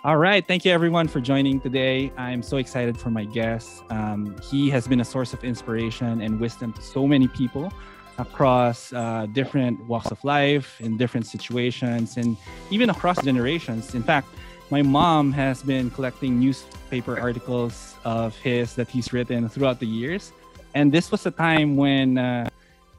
All right. Thank you, everyone, for joining today. I'm so excited for my guest. He has been a source of inspiration and wisdom to so many people across different walks of life, in different situations, and even across generations. In fact, my mom has been collecting newspaper articles of his that he's written throughout the years. And this was a time when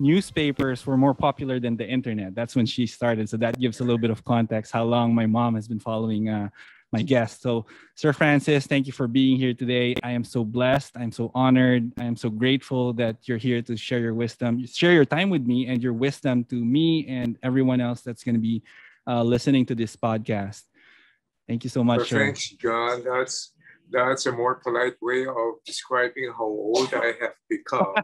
newspapers were more popular than the internet. That's when she started. So that gives a little bit of context how long my mom has been following my guest. So, Sir Francis, thank you for being here today. I am so blessed. I'm so honored. I am so grateful that you're here to share your wisdom, share your time with me and your wisdom to me and everyone else that's going to be listening to this podcast. Thank you so much, Well, sir. thanks, John. That's a more polite way of describing how old I have become.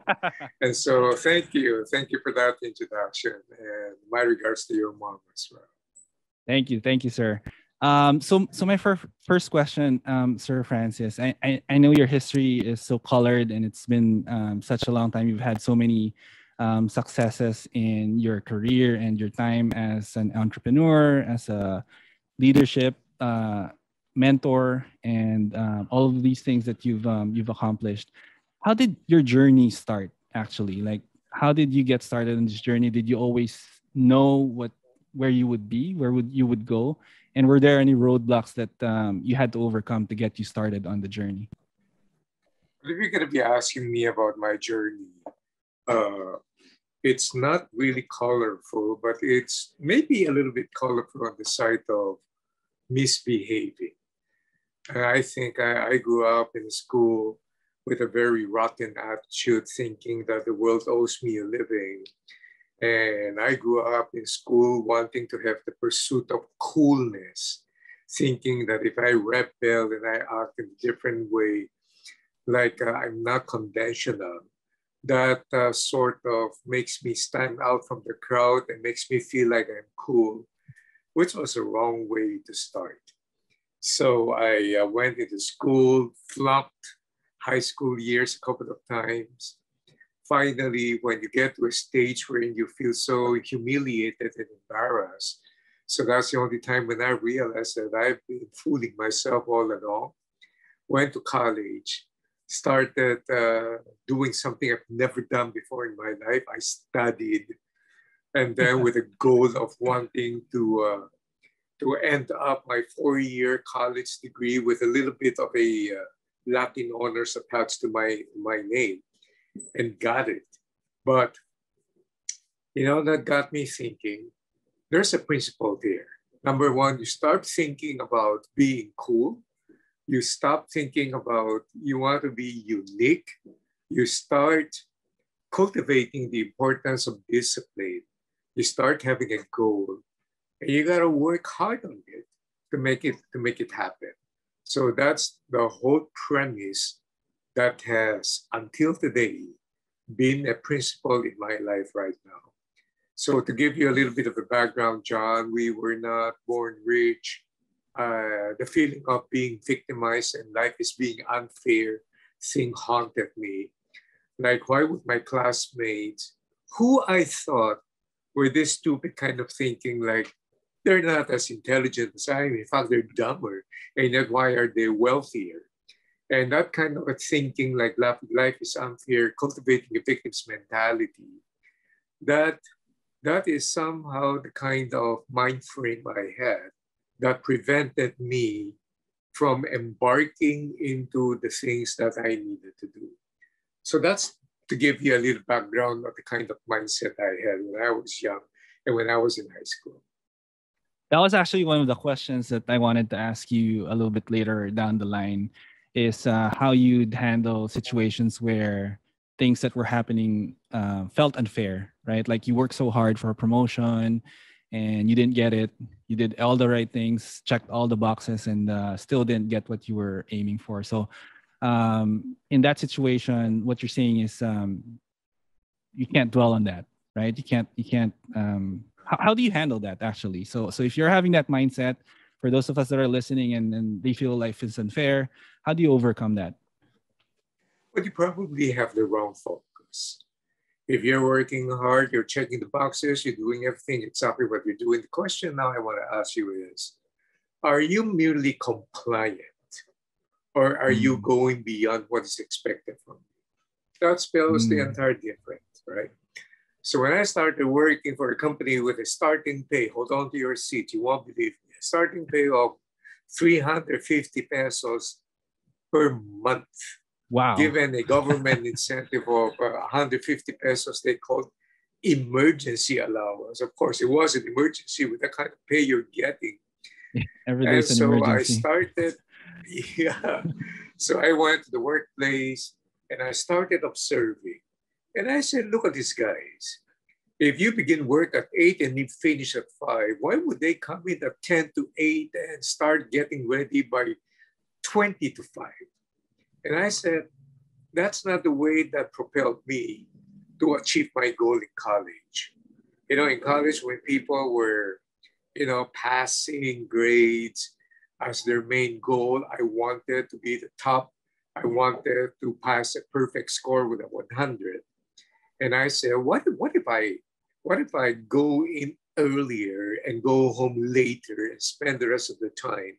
And so thank you. Thank you for that introduction. And my regards to your mom as well. Thank you. Thank you, sir. So my first question, Sir Francis, I know your history is so colored and it's been such a long time. You've had so many successes in your career and your time as an entrepreneur, as a leadership mentor, and all of these things that you've accomplished. How did your journey start? Actually, like, how did you get started in this journey? Did you always know where you would be, where you would go, and were there any roadblocks that you had to overcome to get you started on the journey? If you're going to be asking me about my journey, it's not really colorful, but it's maybe a little bit colorful on the side of misbehaving. I think I grew up in school with a very rotten attitude, thinking that the world owes me a living. And I grew up in school wanting to have the pursuit of coolness, thinking that if I rebel and I act in a different way, like I'm not conventional, that sort of makes me stand out from the crowd and makes me feel like I'm cool, which was a wrong way to start. So I went into school, flunked high school years a couple of times. Finally, when you get to a stage wherein you feel so humiliated and embarrassed, so that's the only time when I realized that I've been fooling myself all along. Went to college, started doing something I've never done before in my life. I studied, and then with a goal of wanting to end up my 4-year college degree with a little bit of a Latin honors attached to my name, and got it. But, that got me thinking, there's a principle there. Number one, you start thinking about being cool. You stop thinking about you want to be unique. You start cultivating the importance of discipline. You start having a goal, and you gotta work hard on it to make it happen. So that's the whole premise that has until today been a principle in my life right now. So to give you a little bit of a background, John, we were not born rich. The feeling of being victimized and life is being unfair thing haunted me. Like, why would my classmates, who I thought were this stupid kind of thinking, like, they're not as intelligent as I am. In fact, they're dumber. And yet, why are they wealthier? And that kind of a thinking, like life is unfair, cultivating a victim's mentality, that is somehow the kind of mind frame I had that prevented me from embarking into the things that I needed to do. So that's to give you a little background of the kind of mindset I had when I was young and when I was in high school. That was actually one of the questions that I wanted to ask you a little bit later down the line, is how you'd handle situations where things that were happening felt unfair, right? Like you worked so hard for a promotion and you didn't get it. You did all the right things, checked all the boxes, and still didn't get what you were aiming for. So in that situation, what you're saying is you can't dwell on that, right? You can't. How do you handle that actually? So if you're having that mindset, for those of us that are listening and they feel life is unfair, how do you overcome that? Well, you probably have the wrong focus. If you're working hard, you're checking the boxes, you're doing everything exactly what you're doing. The question now I want to ask you is, Are you merely compliant, or are you Mm. going beyond what is expected from you? That spells the Mm. entire difference, right? So when I started working for a company with a starting pay, hold on to your seat, you won't believe me, a starting pay of 350 pesos per month, Wow. given a government incentive of 150 pesos, they called emergency allowance. Of course, it was an emergency with the kind of pay you're getting. Every day And is an so I emergency. started, yeah. So I went to the workplace and I started observing. And I said, look at these guys. If you begin work at 8 and you finish at 5, why would they come in at 10 to 8 and start getting ready by 20 to 5? And I said, that's not the way that propelled me to achieve my goal in college. In college, when people were, passing grades as their main goal, I wanted to be the top. I wanted to pass a perfect score with a 100. And I said, what if I go in earlier and go home later and spend the rest of the time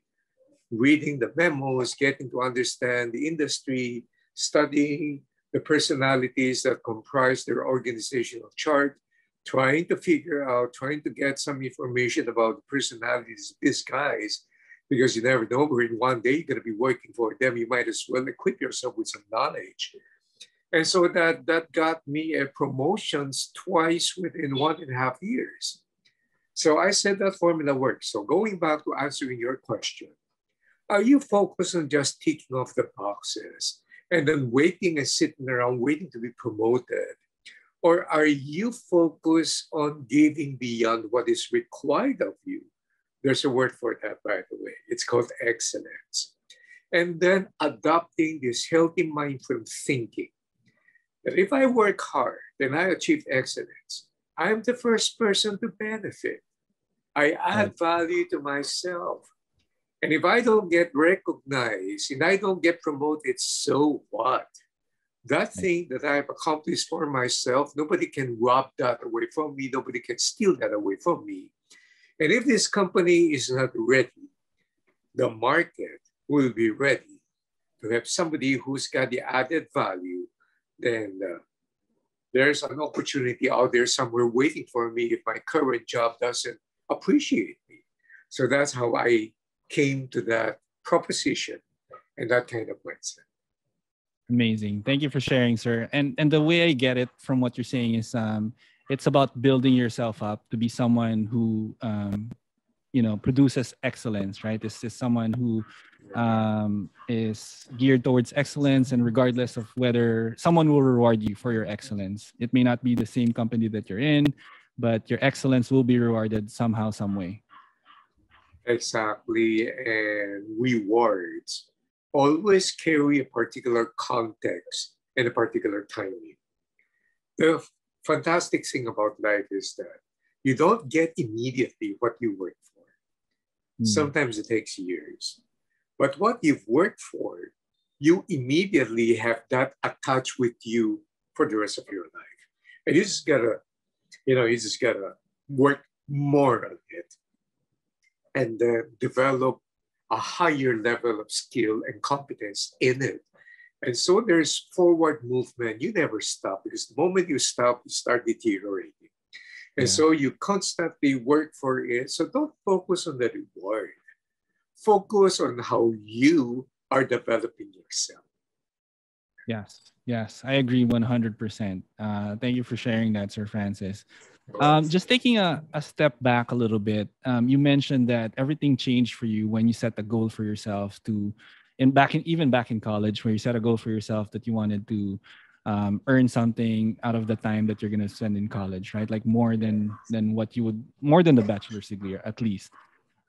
reading the memos, getting to understand the industry, studying the personalities that comprise their organizational chart, trying to get some information about the personalities of these guys, because you never know where in one day you're going to be working for them. You might as well equip yourself with some knowledge. And so that got me a promotions twice within 1.5 years. So I said that formula works. So going back to answering your question, are you focused on just ticking off the boxes and then waiting and sitting around waiting to be promoted? Or are you focused on giving beyond what is required of you? There's a word for that, by the way. It's called excellence. And then adopting this healthy mind from thinking that if I work hard, then I achieve excellence. I'm the first person to benefit. I Right. add value to myself. And if I don't get recognized and I don't get promoted, so what? That Right. thing that I've accomplished for myself, nobody can rob that away from me. Nobody can steal that away from me. And if this company is not ready, the market will be ready to have somebody who's got the added value. Then there's an opportunity out there somewhere waiting for me if my current job doesn't appreciate me. So that's how I came to that proposition and that kind of mindset. Amazing. Thank you for sharing, sir. And the way I get it from what you're saying is it's about building yourself up to be someone who produces excellence, right? This is someone who is geared towards excellence, and regardless of whether someone will reward you for your excellence, it may not be the same company that you're in, but your excellence will be rewarded somehow, some way. Exactly. And rewards always carry a particular context and a particular timing. The fantastic thing about life is that you don't get immediately what you work for. Mm. Sometimes it takes years. But what you've worked for, you immediately have that attached with you for the rest of your life. And you just gotta work more on it and then develop a higher level of skill and competence in it. And so there's forward movement. You never stop, because the moment you stop, you start deteriorating. And Yeah. so you constantly work for it. So don't focus on the reward. Focus on how you are developing yourself. Yes. Yes. I agree 100%. Thank you for sharing that, Sir Francis. Well, Just taking a step back a little bit, you mentioned that everything changed for you when you set a goal for yourself even back in college, where you set a goal for yourself that you wanted to earn something out of the time that you're gonna spend in college, right? Like more than the bachelor's degree, at least.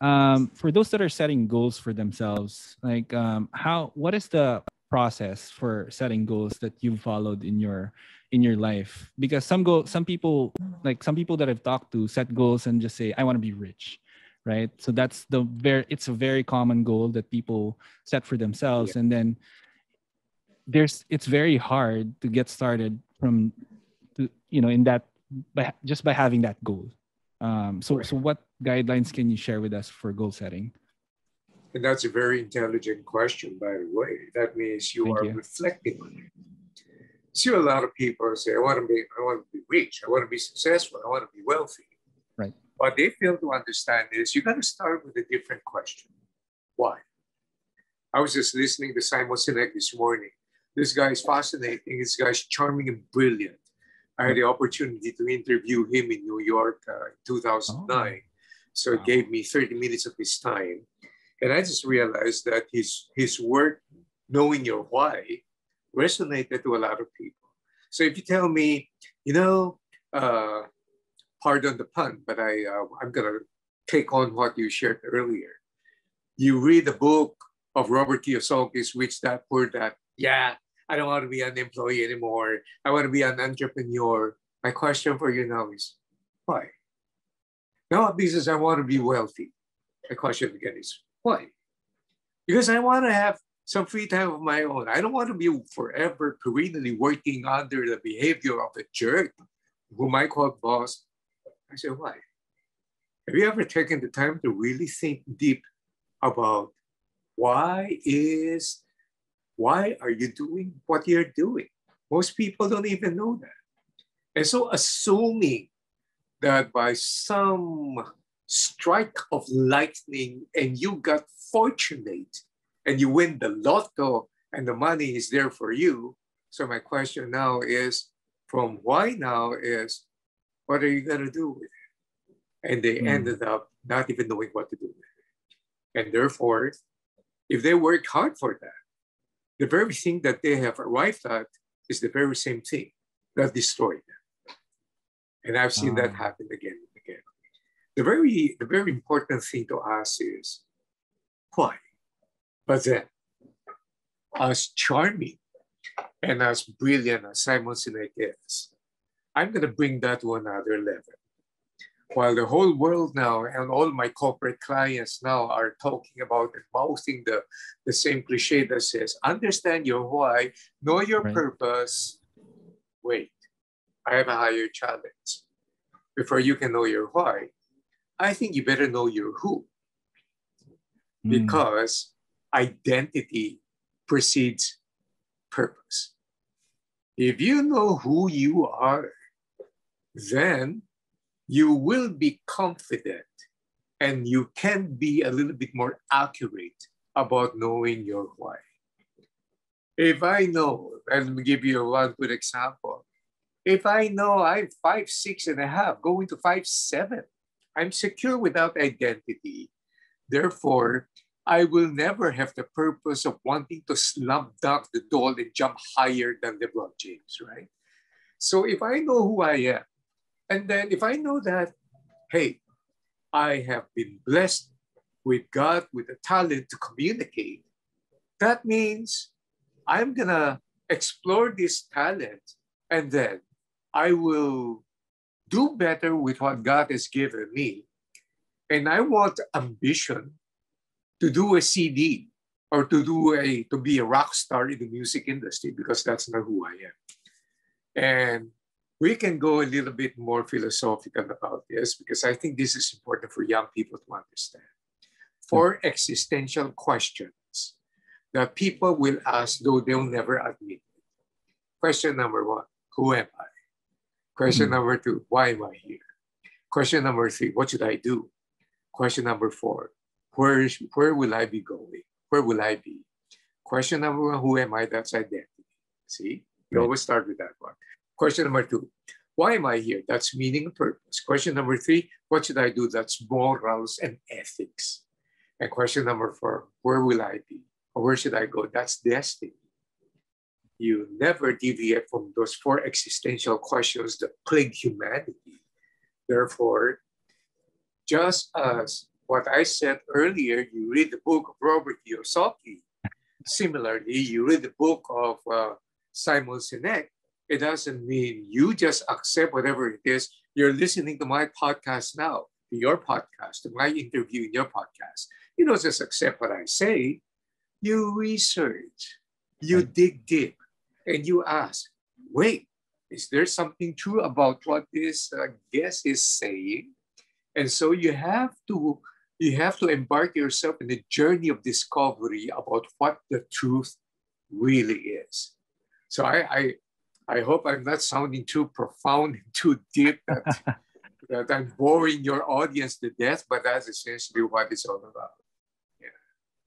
For those that are setting goals for themselves, like what is the process for setting goals that you've followed in your life? Because some people that I've talked to set goals and just say, I want to be rich, right? So it's a very common goal that people set for yeah, themselves, and then it's very hard to get started from in that just by having that goal. So correct. what guidelines can you share with us for goal setting? And that's a very intelligent question, by the way. That means you Thank are you. reflecting on it. See, a lot of people say, I want to be rich, I want to be successful, I want to be wealthy. Right. What they fail to understand is you got to start with a different question. Why? I was just listening to Simon Sinek this morning. This guy is fascinating. This guy is charming and brilliant. I had the opportunity to interview him in New York in 2009. So it gave me 30 minutes of his time. And I just realized that his work, knowing your why, resonated to a lot of people. So if you tell me, pardon the pun, but I'm going to take on what you shared earlier. You read the book of Robert Kiyosaki's Rich Dad Poor Dad. Yeah, I don't want to be an employee anymore. I want to be an entrepreneur. My question for you now is, why? Not because I want to be wealthy. My question again is, why? Because I want to have some free time of my own. I don't want to be forever perennially working under the behavior of a jerk whom I call boss. I said, why? Have you ever taken the time to really think deep about why are you doing what you're doing? Most people don't even know that. And so assuming that by some strike of lightning and you got fortunate and you win the lotto and the money is there for you. So my question now is, from why now is, what are you going to do with it? And they ended up not even knowing what to do with it. And therefore, if they work hard for that, the very thing that they have arrived at is the very same thing that destroyed them. And I've seen that happen again and again. The very important thing to ask is, why? But then, as charming and as brilliant as Simon Sinek is, I'm going to bring that to another level. While the whole world now and all my corporate clients now are talking about and mouthing the same cliche that says, understand your why, know your purpose. Wait, I have a higher challenge. Before you can know your why, I think you better know your who. Because identity precedes purpose. If you know who you are, then you will be confident and you can be a little bit more accurate about knowing your why. If I know, and let me give you one good example. If I know I'm 5'6.5", going to 5'7", I'm secure without identity. Therefore, I will never have the purpose of wanting to slam dunk the doll and jump higher than LeBron James, right? So if I know who I am, and then if I know that, hey, I have been blessed with God with the talent to communicate, that means I'm going to explore this talent and then I will do better with what God has given me. And I want ambition to do a CD or to be a rock star in the music industry, because that's not who I am. And we can go a little bit more philosophical about this, because I think this is important for young people to understand. 4 existential questions that people will ask, though they'll never admit it. Question number 1, who am I? Question number 2, why am I here? Question number 3, what should I do? Question number 4, where will I be going? Where will I be? Question number 1, who am I? That's identity. See, you always start with that one. Question number 2, why am I here? That's meaning and purpose. Question number 3, what should I do? That's morals and ethics. And question number 4, where will I be? Or where should I go? That's destiny. You never deviate from those 4 existential questions that plague humanity. Therefore, just as what I said earlier, you read the book of Robert Kiyosaki. Similarly, you read the book of Simon Sinek. It doesn't mean you just accept whatever it is. You're listening to my podcast now, to your podcast, to my interview in your podcast. You don't just accept what I say. You research, you dig deep, and you ask, wait, is there something true about what this guest is saying? And so you have to You have to embark yourself in a journey of discovery about what the truth really is. So I hope I'm not sounding too profound and too deep that I'm boring your audience to death, but that's essentially what it's all about. Yeah.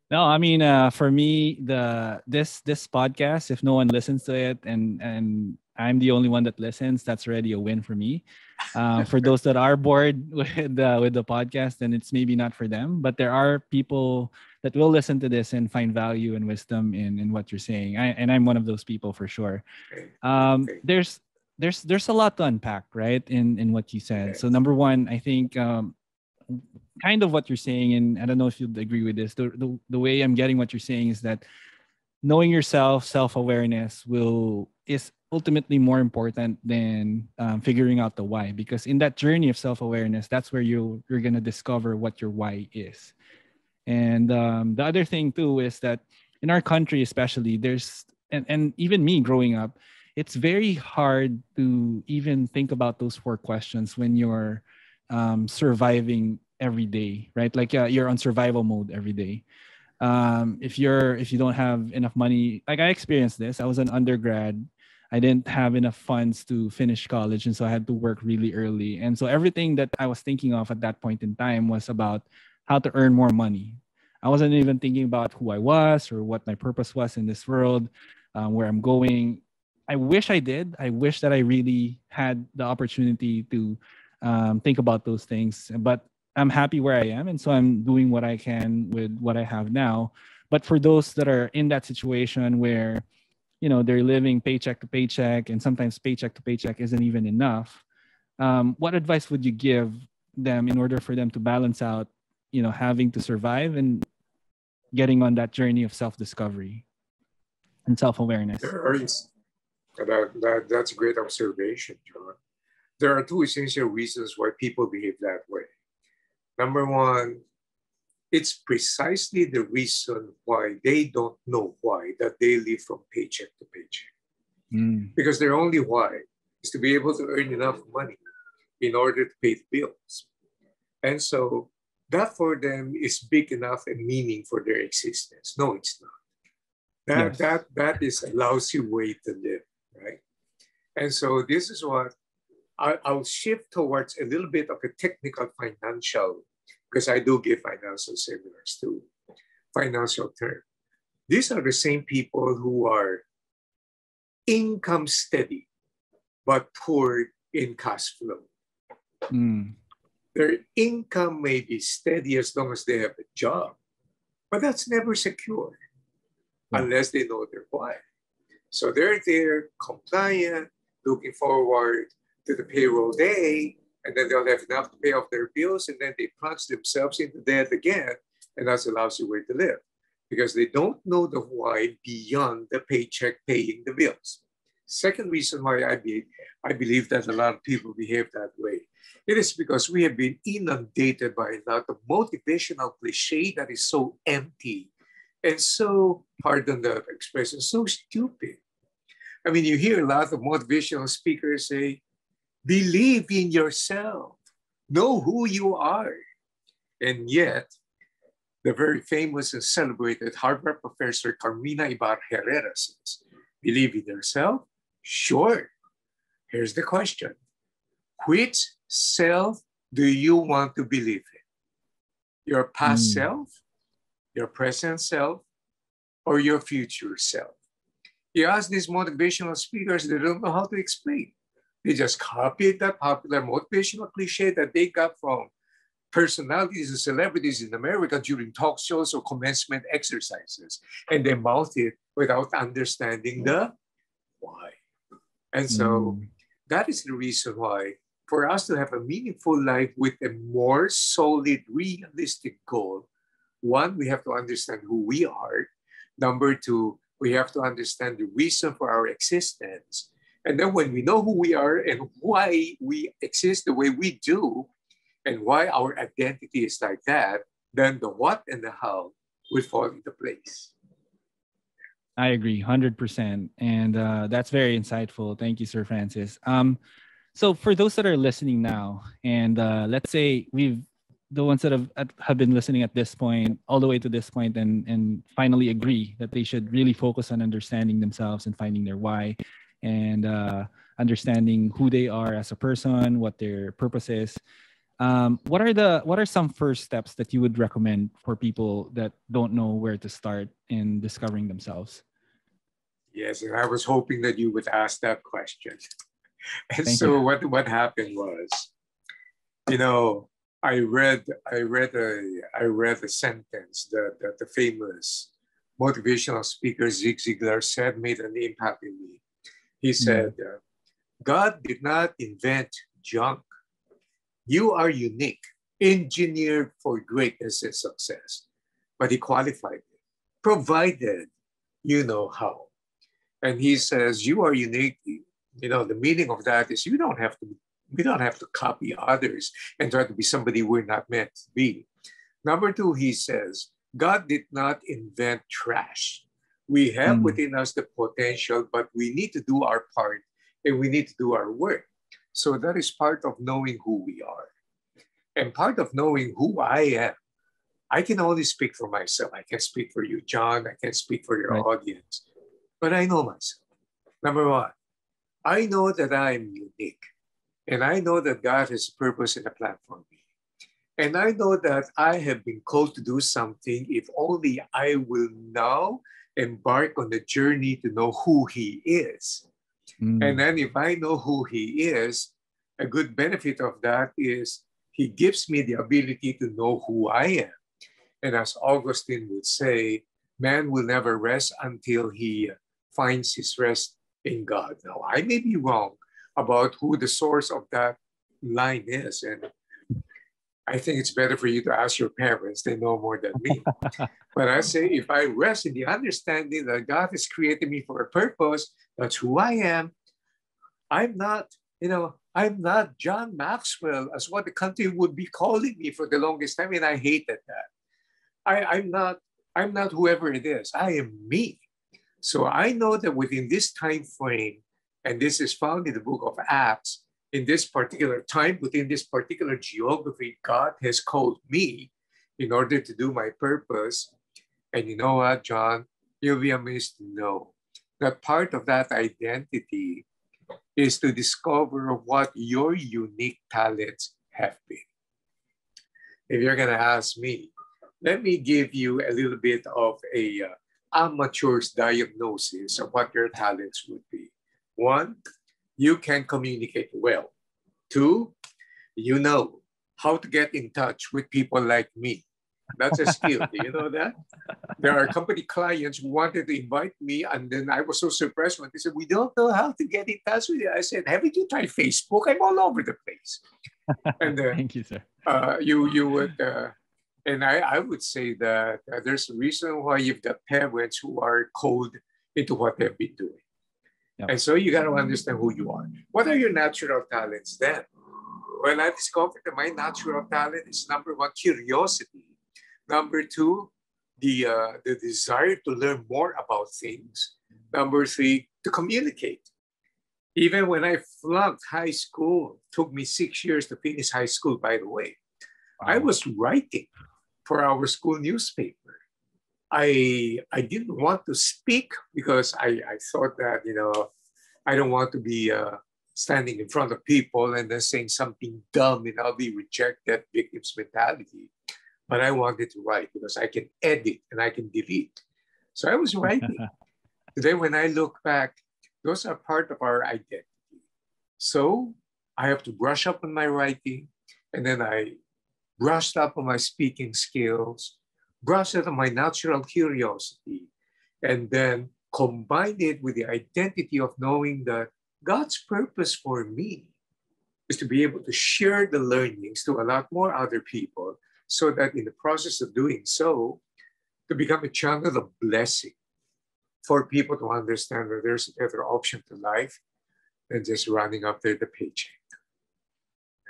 No, I mean, for me, this podcast, if no one listens to it, and I'm the only one that listens, that's already a win for me. For those that are bored with the podcast, then it's maybe not for them. But there are people that will listen to this and find value and wisdom in what you're saying. And I'm one of those people for sure. Okay. There's a lot to unpack, right? In what you said. Yes. So number one, I think kind of what you're saying, and I don't know if you'd agree with this. The way I'm getting what you're saying is that knowing yourself, self-awareness is ultimately more important than figuring out the why, because in that journey of self-awareness, that's where you're gonna discover what your why is. And the other thing too is that in our country, especially, and even me growing up, it's very hard to even think about those four questions when you're surviving every day, right? Like you're on survival mode every day. If you don't have enough money, like I experienced this. I was an undergrad. I didn't have enough funds to finish college, and so I had to work really early. And so everything that I was thinking of at that point in time was about how to earn more money. I wasn't even thinking about who I was or what my purpose was in this world, where I'm going. I wish I did. I wish that I really had the opportunity to think about those things. But I'm happy where I am, and so I'm doing what I can with what I have now. But for those that are in that situation where, they're living paycheck to paycheck, and sometimes paycheck to paycheck isn't even enough, what advice would you give them in order for them to balance out, having to survive and getting on that journey of self-discovery and self-awareness? That's a great observation, John. There are two essential reasons why people behave that way. Number one, it's precisely the reason why they don't know why that they live from paycheck to paycheck. Because their only why is to be able to earn enough money in order to pay the bills. And so that for them is big enough and meaning for their existence. No, it's not. That is a lousy way to live, right? And so this is what I'll shift towards a little bit of a technical financial, because I do give financial seminars too, financial term. These are the same people who are income steady, but poor in cash flow. Their income may be steady as long as they have a job, but that's never secure unless they know their why. So they're there, compliant, looking forward to the payroll day, and then they'll have enough to pay off their bills, and then they plunge themselves into debt again, and that's a lousy way to live because they don't know the why beyond the paycheck paying the bills. Second reason why I believe that a lot of people behave that way, it is because we have been inundated by a lot of motivational cliche that is so empty and so, pardon the expression, so stupid. I mean, you hear a lot of motivational speakers say, believe in yourself, know who you are. And yet, the very famous and celebrated Harvard professor Carmina Ibar-Herrera says, believe in yourself? Sure. Here's the question. Which self do you want to believe in? Your past self, your present self, or your future self? You ask these motivational speakers, they don't know how to explain. They just copied that popular motivational cliche that they got from personalities and celebrities in America during talk shows or commencement exercises. And they mouth it without understanding the why. And so that is the reason why for us to have a meaningful life with a more solid, realistic goal, one, we have to understand who we are. Number two, we have to understand the reason for our existence. And then when we know who we are and why we exist the way we do, and why our identity is like that, then the what and the how will fall into place. I agree, 100%. And that's very insightful. Thank you, Sir Francis. So for those that are listening now, and let's say we've the ones that have been listening at this point, all the way to this point, and finally agree that they should really focus on understanding themselves and finding their why, and understanding who they are as a person, what their purpose is. What are some first steps that you would recommend for people that don't know where to start in discovering themselves? Yes, and I was hoping that you would ask that question. And Thank so you. what happened was, you know, I read a sentence that the famous motivational speaker Zig Ziglar said made an impact in me. He said, God did not invent junk. You are unique, engineered for greatness and success. But he qualified it, provided you know how. And he says, you are unique. You know, the meaning of that is we don't have to copy others and try to be somebody we're not meant to be. Number two, he says, God did not invent trash. We have within us the potential, but we need to do our part and we need to do our work. So that is part of knowing who we are. And part of knowing who I am, I can only speak for myself. I can speak for you, John. I can speak for your audience. But I know myself. Number one, I know that I'm unique. And I know that God has a purpose and a plan for me. And I know that I have been called to do something if only I will now embark on the journey to know who He is. And then if I know who He is, a good benefit of that is He gives me the ability to know who I am. And as Augustine would say, man will never rest until he finds his rest in God. Now, I may be wrong about who the source of that line is. And I think it's better for you to ask your parents. They know more than me. But I say, if I rest in the understanding that God has created me for a purpose, that's who I am. I'm not, I'm not John Maxwell, as what the country would be calling me for the longest time. And I hated that. I'm not whoever it is. I am me. So I know that within this time frame, and this is found in the book of Acts, in this particular time, within this particular geography, God has called me in order to do my purpose. And you know what, John? You'll be amazed to know that part of that identity is to discover what your unique talents have been. If you're going to ask me, let me give you a little bit of a amateur's diagnosis of what your talents would be. One, you can communicate well. Two, you know how to get in touch with people like me. That's a skill. Do you know that? There are company clients who wanted to invite me, and then I was so surprised when they said, we don't know how to get in touch with you. I said, haven't you tried Facebook? I'm all over the place. And thank you, sir. You would... And I would say that there's a reason why you've got parents who are called into what they've been doing. Yep. And so you got to understand who you are. What are your natural talents then? Well, I discovered that my natural talent is number one, curiosity. Number two, the desire to learn more about things. Number three, to communicate. Even when I flunked high school, it took me 6 years to finish high school, by the way. Wow. I was writing for our school newspaper. I didn't want to speak because I thought that, I don't want to be standing in front of people and then saying something dumb and I'll be rejected, victim's mentality. But I wanted to write because I can edit and I can delete. So I was writing. Today, when I look back, those are part of our identity. So I have to brush up on my writing, and then I brushed up on my speaking skills, brushed up on my natural curiosity, and then combined it with the identity of knowing that God's purpose for me is to be able to share the learnings to a lot more other people, so that in the process of doing so, to become a channel of blessing for people to understand that there's a better option to life than just running after the paycheck.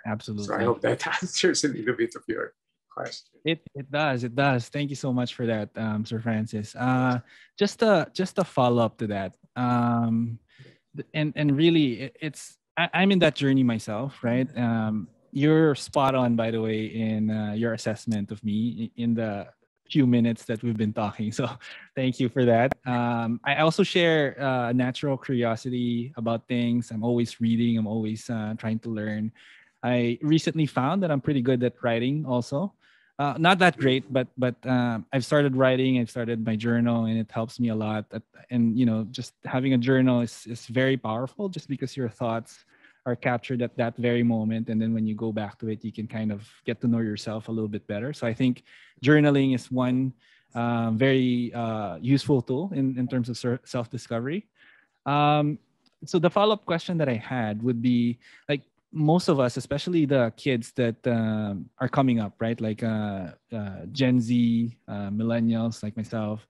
Absolutely. So I hope that answers a little bit of your question. It does. Thank you so much for that, Sir Francis. Just a follow up to that. And really, I'm in that journey myself, right? you're spot on, by the way, in your assessment of me in the few minutes that we've been talking. So thank you for that. I also share a natural curiosity about things. I'm always reading. I'm always trying to learn. I recently found that I'm pretty good at writing also. Not that great, but I've started writing. I've started my journal, and it helps me a lot. And just having a journal is very powerful, just because your thoughts are captured at that very moment, and then when you go back to it, you can kind of get to know yourself a little bit better. So I think journaling is one very useful tool in terms of self-discovery. um, so the follow-up question that I had would be, like, most of us, especially the kids that are coming up, right? Like Gen Z, millennials like myself.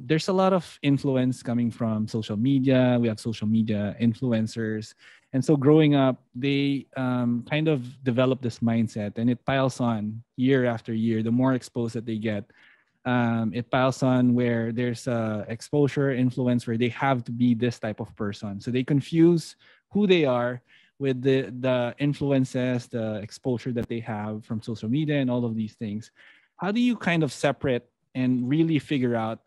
There's a lot of influence coming from social media. We have social media influencers. And so growing up, they kind of develop this mindset, and it piles on year after year. The more exposed that they get, it piles on, where there's exposure influence where they have to be this type of person. So they confuse who they are with the influences, the exposure that they have from social media and all of these things. How do you kind of separate and really figure out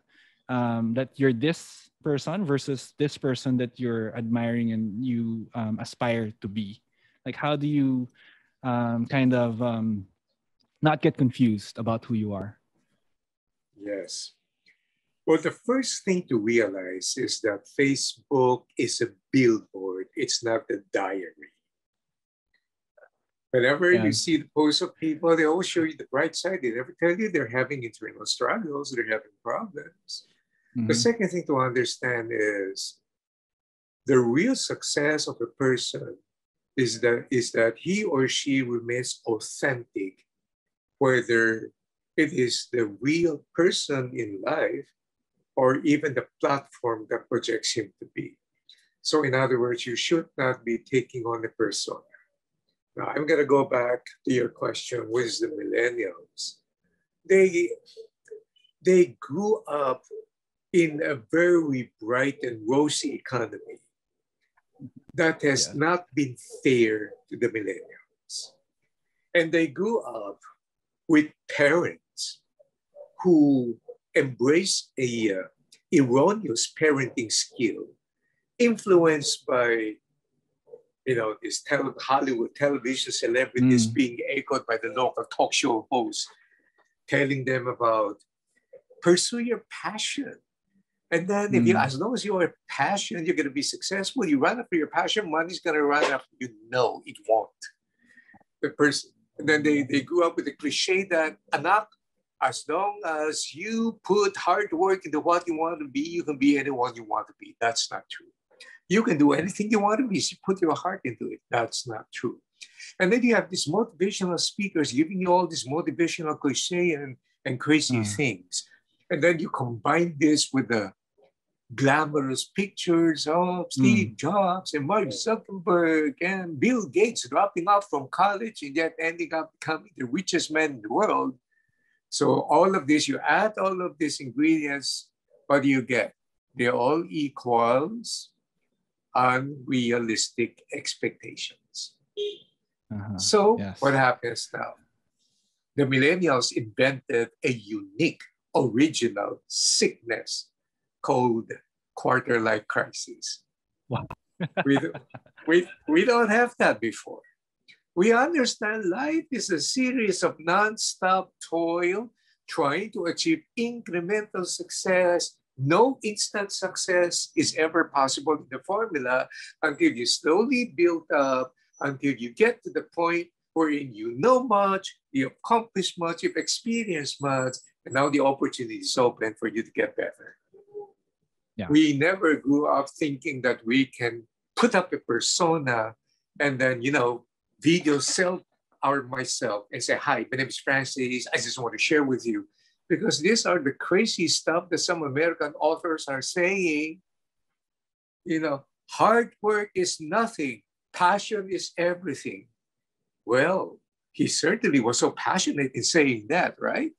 that you're this person versus this person that you're admiring and you aspire to be? Like, how do you kind of not get confused about who you are? Yes. Well, the first thing to realize is that Facebook is a billboard. It's not a diary. Whenever Yeah. you see the posts of people, they always show you the bright side. They never tell you they're having internal struggles, they're having problems. The second thing to understand is the real success of a person is that he or she remains authentic, whether it is the real person in life or even the platform that projects him to be. So in other words, you should not be taking on a persona. Now, I'm going to go back to your question, which is the millennials. They grew up in a very bright and rosy economy that has not been fair to the millennials. And they grew up with parents who embrace a erroneous parenting skill influenced by these Hollywood television celebrities being echoed by the local talk show hosts, telling them about pursue your passion. And then as long as you are passionate, you're going to be successful. You run after your passion, money's going to run after you. No, it won't. The person, and then they grew up with the cliche that, anak, as long as you put hard work into what you want to be, you can be anyone you want to be. That's not true. You can do anything you want to be. So put your heart into it. That's not true. And then you have these motivational speakers giving you all these motivational cliche and crazy things. And then you combine this with the glamorous pictures of Steve Jobs and Mark Zuckerberg and Bill Gates dropping out from college and yet ending up becoming the richest man in the world. So all of this, you add all of these ingredients, what do you get? They're all equals unrealistic expectations. So what happens now? The millennials invented a unique, original sickness called quarter-life crisis. Wow. we don't have that before. We understand life is a series of non-stop toil, trying to achieve incremental success. No instant success is ever possible in the formula until you slowly build up, until you get to the point wherein you know much, you accomplish much, you've experienced much, and now the opportunity is open for you to get better. Yeah. We never grew up thinking that we can put up a persona and then, video self or myself and say, hi, my name is Francis. I just want to share with you. Because these are the crazy stuff that some American authors are saying. Hard work is nothing. Passion is everything. Well, he certainly was so passionate in saying that, right?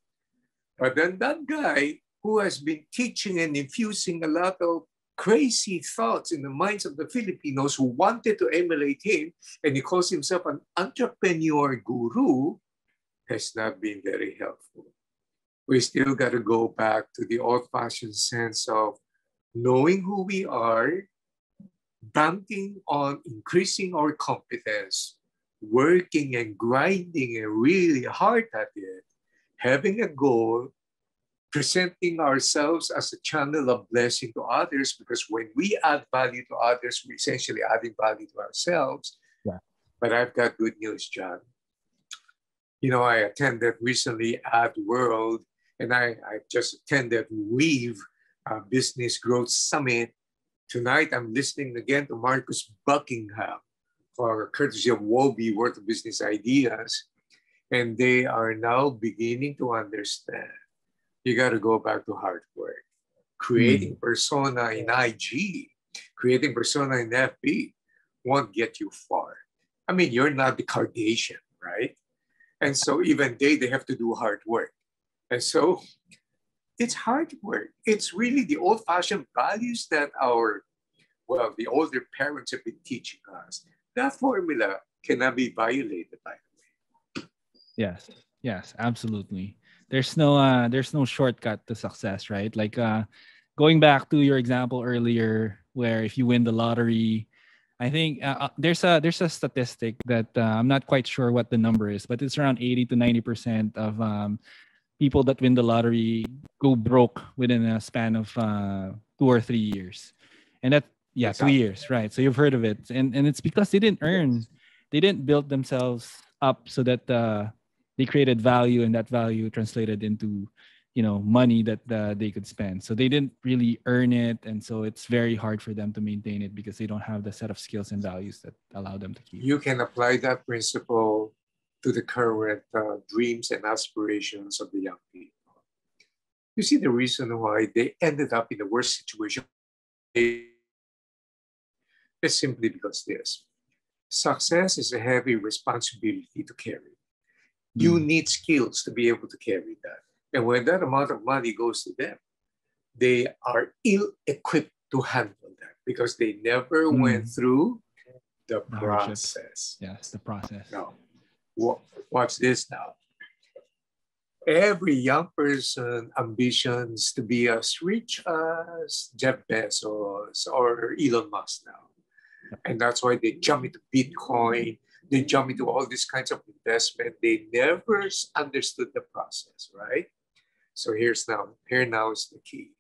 But then that guy who has been teaching and infusing a lot of crazy thoughts in the minds of the Filipinos who wanted to emulate him, and he calls himself an entrepreneur guru, has not been very helpful. We still got to go back to the old-fashioned sense of knowing who we are, banking on increasing our competence, working and grinding and really hard at it, having a goal, presenting ourselves as a channel of blessing to others, because when we add value to others, we're essentially adding value to ourselves. Yeah. But I've got good news, John. You know, I attended recently Ad World, and I just attended Weave Business Growth Summit. Tonight, I'm listening again to Marcus Buckingham, for courtesy of Wobie, World of Business Ideas. And they are now beginning to understand you got to go back to hard work. Creating persona in IG, creating persona in FB won't get you far. I mean, you're not the Kardashian, right? And so even they have to do hard work. And so it's hard work. It's really the old-fashioned values that the older parents have been teaching us. That formula cannot be violated, by the way. Yes, absolutely. There's no shortcut to success, right? Like going back to your example earlier, where if you win the lottery, I think there's a statistic that I'm not quite sure what the number is, but it's around 80 to 90% of people that win the lottery go broke within a span of 2 or 3 years, and that Exactly. 2 years, right? So you've heard of it, and it's because they didn't build themselves up so that they created value, and that value translated into money that they could spend. So they didn't really earn it, and so it's very hard for them to maintain it because they don't have the set of skills and values that allow them to keep. You can apply that principle to the current dreams and aspirations of the young people. You see, the reason why they ended up in the worst situation is simply because this. Success is a heavy responsibility to carry. You need skills to be able to carry that. And when that amount of money goes to them, they are ill-equipped to handle that because they never went through the process. Yes, the process. Now, watch this now. Every young person ambitions to be as rich as Jeff Bezos or Elon Musk now. And that's why they jump into Bitcoin. They jump into all these kinds of investment. They never understood the process, right? So here now is the key.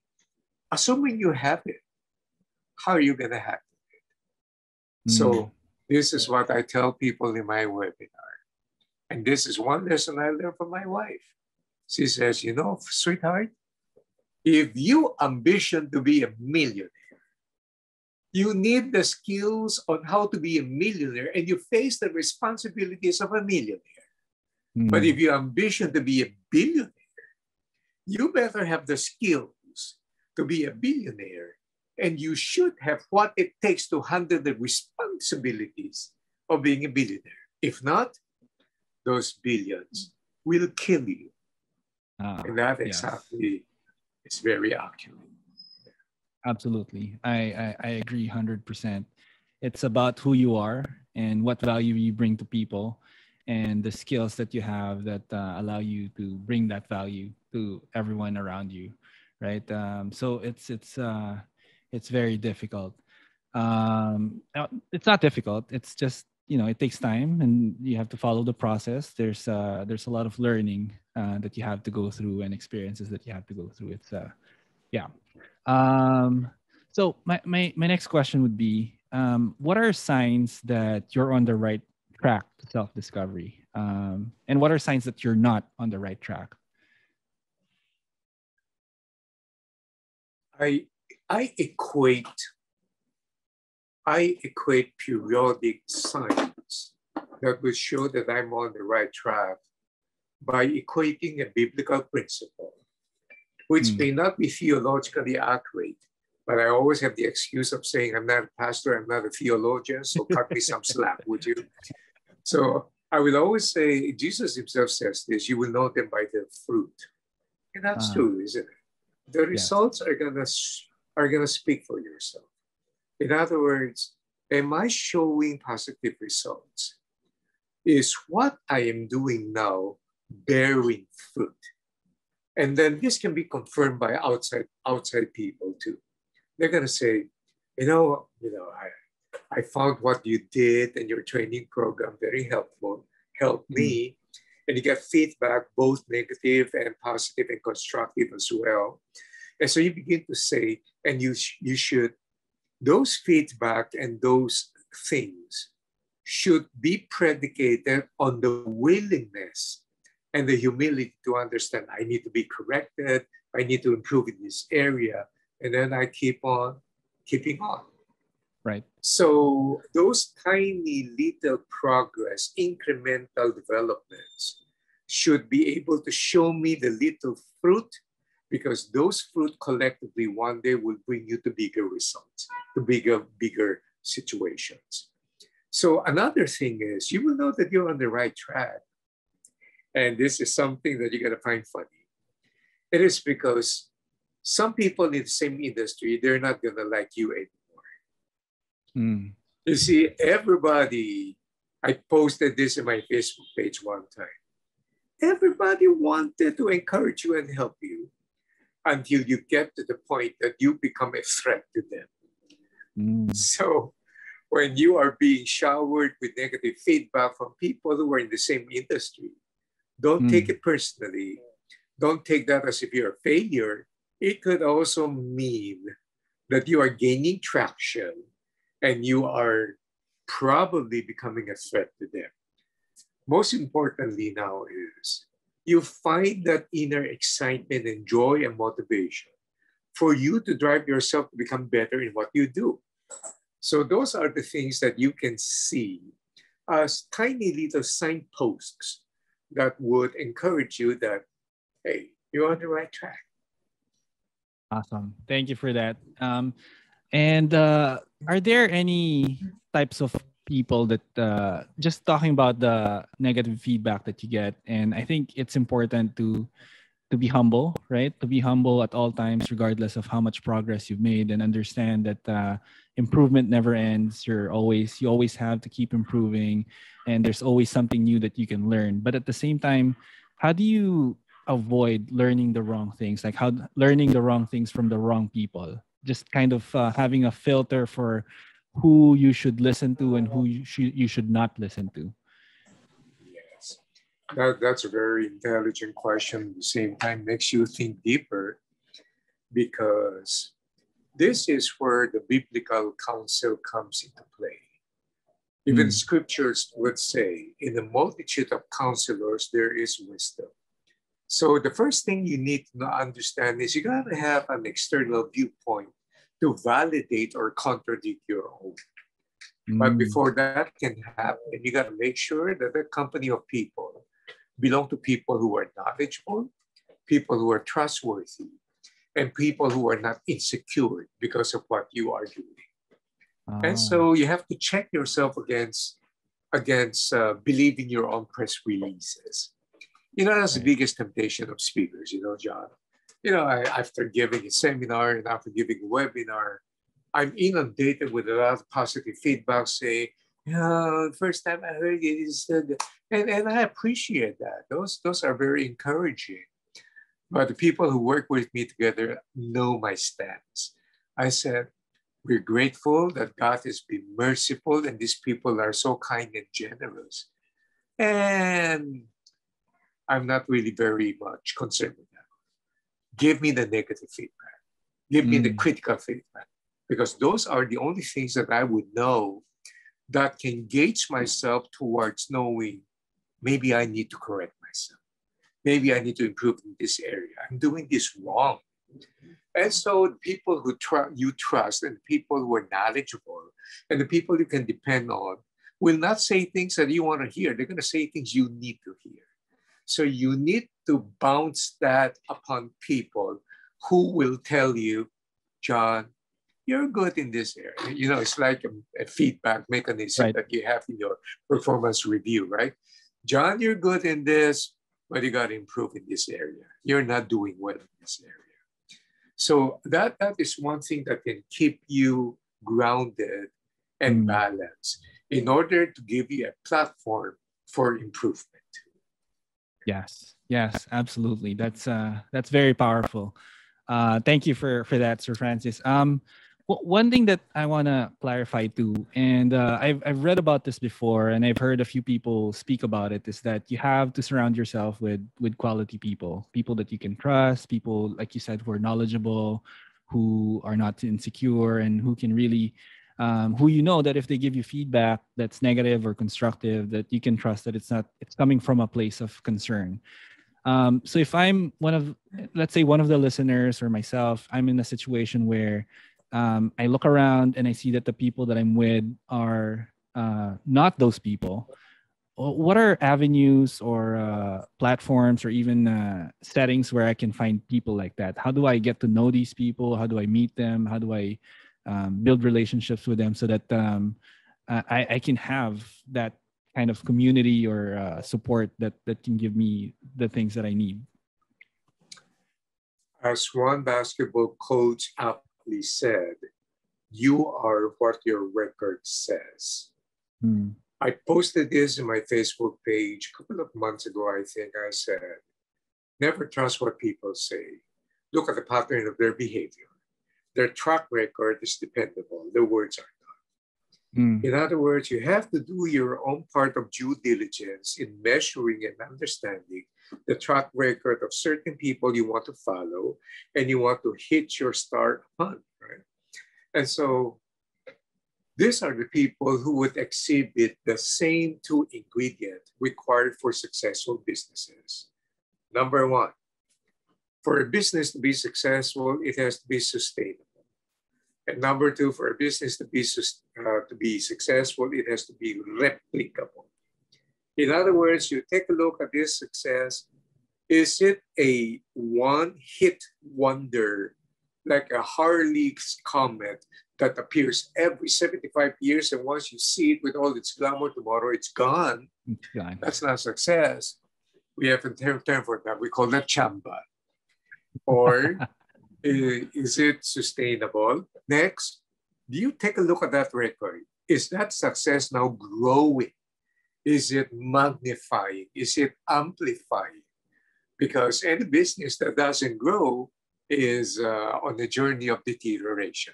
Assuming you have it, how are you going to handle it? So this is what I tell people in my webinar. And this is one lesson I learned from my wife. She says, sweetheart, if you ambition to be a millionaire, you need the skills on how to be a millionaire, and you face the responsibilities of a millionaire. But if you ambition to be a billionaire, you better have the skills to be a billionaire, and you should have what it takes to handle the responsibilities of being a billionaire. If not, those billions will kill you. And that exactly is very accurate. Absolutely. I agree 100%. It's about who you are and what value you bring to people and the skills that you have that allow you to bring that value to everyone around you, right? So it's very difficult. It's not difficult. It's just, it takes time and you have to follow the process. There's a lot of learning that you have to go through and experiences that you have to go through. It's so my next question would be, what are signs that you're on the right track to self-discovery? And what are signs that you're not on the right track? I equate periodic signs that will show that I'm on the right track by equating a biblical principle, which may not be theologically accurate, but I always have the excuse of saying I'm not a pastor, I'm not a theologian, so cut me some slack, would you? So I will always say, Jesus himself says this, you will know them by their fruit. And that's true, isn't it? The results are going to are going to speak for yourself. In other words, am I showing positive results? Is what I am doing now bearing fruit? And then this can be confirmed by outside people too. They're going to say, I found what you did and your training program very helpful, helped me. And you get feedback, both negative and positive and constructive as well. And so you begin to say, and you should, those feedback and those things should be predicated on the willingness and the humility to understand I need to be corrected, I need to improve in this area, and then I keep on keeping on. Right. So those tiny little progress, incremental developments should be able to show me the little fruit, because those fruit collectively one day will bring you to bigger results, to bigger situations. So another thing is you will know that you're on the right track. And this is something that you're going to find funny. It is because some people in the same industry, they're not going to like you anymore. You see, everybody, I posted this in my Facebook page one time. Everybody wanted to encourage you and help you until you get to the point that you become a threat to them. So when you are being showered with negative feedback from people who are in the same industry, don't take it personally. Don't take that as if you're a failure. It could also mean that you are gaining traction and you are probably becoming a threat to them. Most importantly now is you find that inner excitement and joy and motivation for you to drive yourself to become better in what you do. So those are the things that you can see as tiny little signposts that would encourage you that, hey, you're on the right track. Awesome. Thank you for that. And are there any types of people that, just talking about the negative feedback that you get, and I think it's important to be humble, right? To be humble at all times, regardless of how much progress you've made, and understand that improvement never ends. You always have to keep improving, and there's always something new that you can learn. But at the same time, how do you avoid learning the wrong things? Like learning the wrong things from the wrong people? Just kind of having a filter for who you should listen to and who you should not listen to. Yes, that's a very intelligent question. At the same time, makes you think deeper, because this is where the biblical counsel comes into play. Even scriptures would say, in a multitude of counselors, there is wisdom. So the first thing you need to understand is you got to have an external viewpoint to validate or contradict your own. But before that can happen, you got to make sure that the company of people belong to people who are knowledgeable, people who are trustworthy, and people who are not insecure because of what you are doing. And so you have to check yourself against believing your own press releases. That's the biggest temptation of speakers, John. After giving a seminar and after giving a webinar, I'm inundated with a lot of positive feedback saying, the first time I heard it is good. And I appreciate that. Those are very encouraging. But the people who work with me together know my stance. I said, we're grateful that God has been merciful and these people are so kind and generous. And I'm not really very much concerned with that. Give me the negative feedback. Give me the critical feedback. Because those are the only things that I would know that can gauge myself towards knowing maybe I need to correct myself. Maybe I need to improve in this area. I'm doing this wrong. And so the people who you trust and people who are knowledgeable and the people you can depend on will not say things that you want to hear. They're going to say things you need to hear. So you need to bounce that upon people who will tell you, John, you're good in this area. It's like a feedback mechanism that you have in your performance review, right? John, you're good in this, but you got to improve in this area. You're not doing well in this area. So that is one thing that can keep you grounded and balanced in order to give you a platform for improvement. Yes, yes, absolutely. That's very powerful. Thank you for that, Sir Francis. One thing that I want to clarify too, and I've read about this before, and I've heard a few people speak about it, is that you have to surround yourself with quality people, people that you can trust, people like you said who are knowledgeable, who are not insecure, and who can really, who you know that if they give you feedback that's negative or constructive, that you can trust that it's coming from a place of concern. So if I'm let's say one of the listeners or myself, I'm in a situation where I look around and I see that the people that I'm with are not those people. What are avenues or platforms or even settings where I can find people like that? How do I get to know these people? How do I meet them? How do I build relationships with them so that I can have that kind of community or support that can give me the things that I need? As one basketball coach aptly said, you are what your record says. I posted this in my Facebook page a couple of months ago. I think I said, never trust what people say. Look at the pattern of their behavior. Their track record is dependable. Their words are not. In other words, you have to do your own part of due diligence in measuring and understanding the track record of certain people you want to follow and you want to hit your star upon, right? And so these are the people who would exhibit the same two ingredients required for successful businesses. Number one, for a business to be successful, it has to be sustainable. And number two, for a business to be successful, it has to be replicable. In other words, you take a look at this success. Is it a one-hit wonder, like a Harley's Comet that appears every 75 years, and once you see it with all its glamour, tomorrow it's gone? That's not success. We have a term for that. We call that chamba. Or is it sustainable? Next, do you take a look at that record? Is that success now growing? Is it magnifying? Is it amplifying? Because any business that doesn't grow is on a journey of deterioration.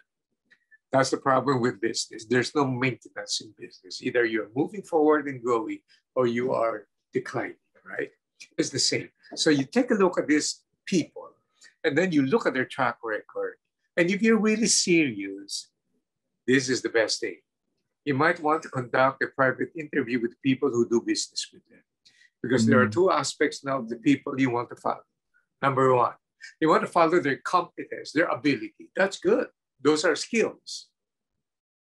That's the problem with business. There's no maintenance in business. Either you're moving forward and growing or you are declining, right? It's the same. So you take a look at these people and then you look at their track record. And if you're really serious, this is the best thing. You might want to conduct a private interview with people who do business with them. Because there are two aspects now of the people you want to follow. Number one, you want to follow their competence, their ability. That's good. Those are skills.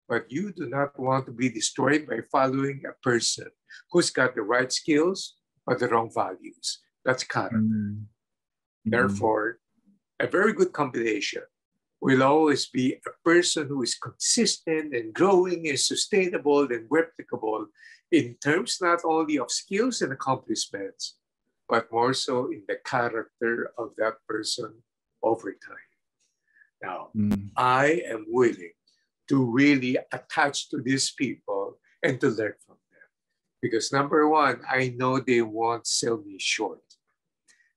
But you do not want to be destroyed by following a person who's got the right skills but the wrong values. That's character. Therefore, a very good combination will always be a person who is consistent and growing and sustainable and replicable in terms not only of skills and accomplishments, but more so in the character of that person over time. Now, I am willing to really attach to these people and to learn from them. Because number one, I know they won't sell me short.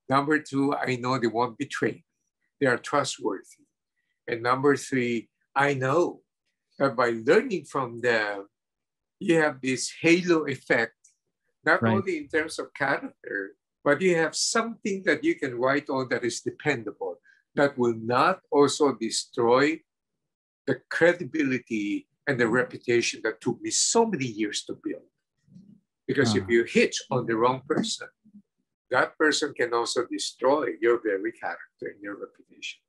Number two, I know they won't betray me. They are trustworthy. And number three, I know that by learning from them, you have this halo effect, not only in terms of character, but you have something that you can write on that is dependable, that will not also destroy the credibility and the reputation that took me so many years to build. Because if you hitch on the wrong person, that person can also destroy your very character and your reputation.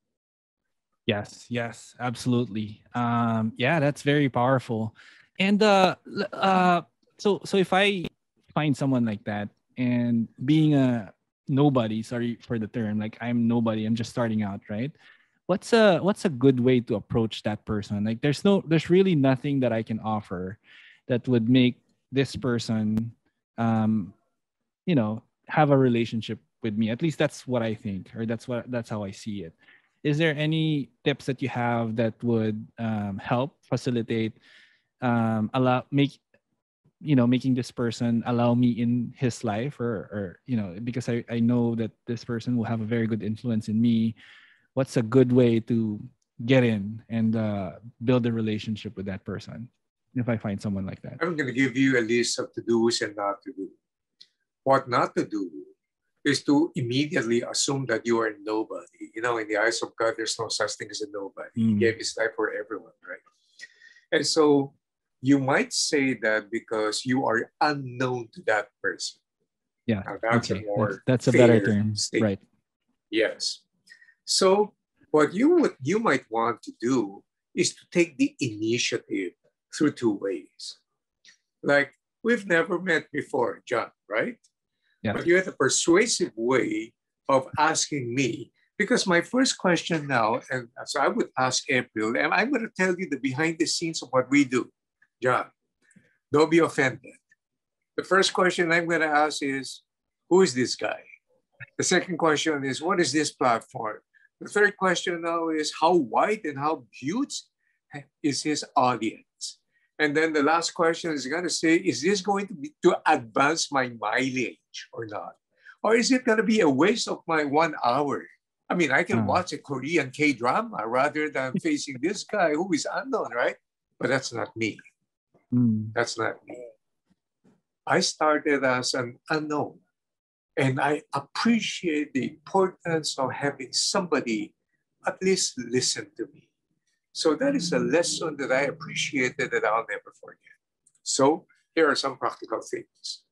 Yes, absolutely. Yeah, that's very powerful. And so if I find someone like that, and being a nobody, sorry for the term, like I'm nobody, I'm just starting out, right? What's a good way to approach that person? Like there's really nothing that I can offer that would make this person have a relationship with me. At least that's what I think, or that's how I see it. is there any tips that you have that would help facilitate making this person allow me in his life, or because I know that this person will have a very good influence in me. What's a good way to get in and build a relationship with that person if I find someone like that? I'm going to give you a list of to-dos and not to do. What not to do is to immediately assume that you are nobody. In the eyes of God, there's no such thing as a nobody. He gave his life for everyone, right? And so you might say that because you are unknown to that person. Yeah. Now, that's okay. a more that's a better fair term. statement. Right. Yes. So what you might want to do is to take the initiative through two ways. Like, we've never met before, John, right? Yeah. But you had a persuasive way of asking me, because my first question now, and so I would ask April, and I'm going to tell you the behind the scenes of what we do. John, don't be offended. The first question I'm going to ask is, who is this guy? The second question is, what is this platform? The third question now is, how wide and how huge is his audience? And then the last question is going to say, is this going to be to advance my mileage or not? Or is it going to be a waste of my 1 hour? I mean, I can watch a Korean K-drama rather than facing this guy who is unknown, right? But that's not me. That's not me. I started as an unknown. And I appreciate the importance of having somebody at least listen to me. So that is a lesson that I appreciated that I'll never forget. So here are some practical things.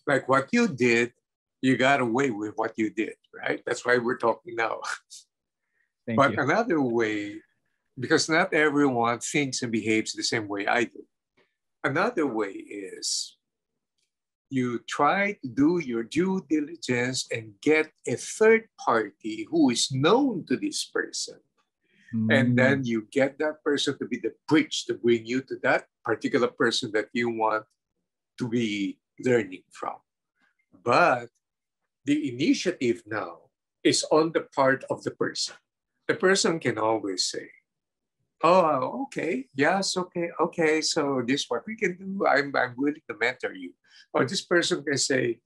Like what you did, you got away with what you did, right? That's why we're talking now. Thank you. Another way, because not everyone thinks and behaves the same way I do. Another way is you try to do your due diligence and get a third party who is known to this person. And then you get that person to be the bridge to bring you to that particular person that you want to be learning from. But the initiative now is on the part of the person. The person can always say, oh, okay, yes, okay, so this is what we can do. I'm willing to mentor you. Or this person can say,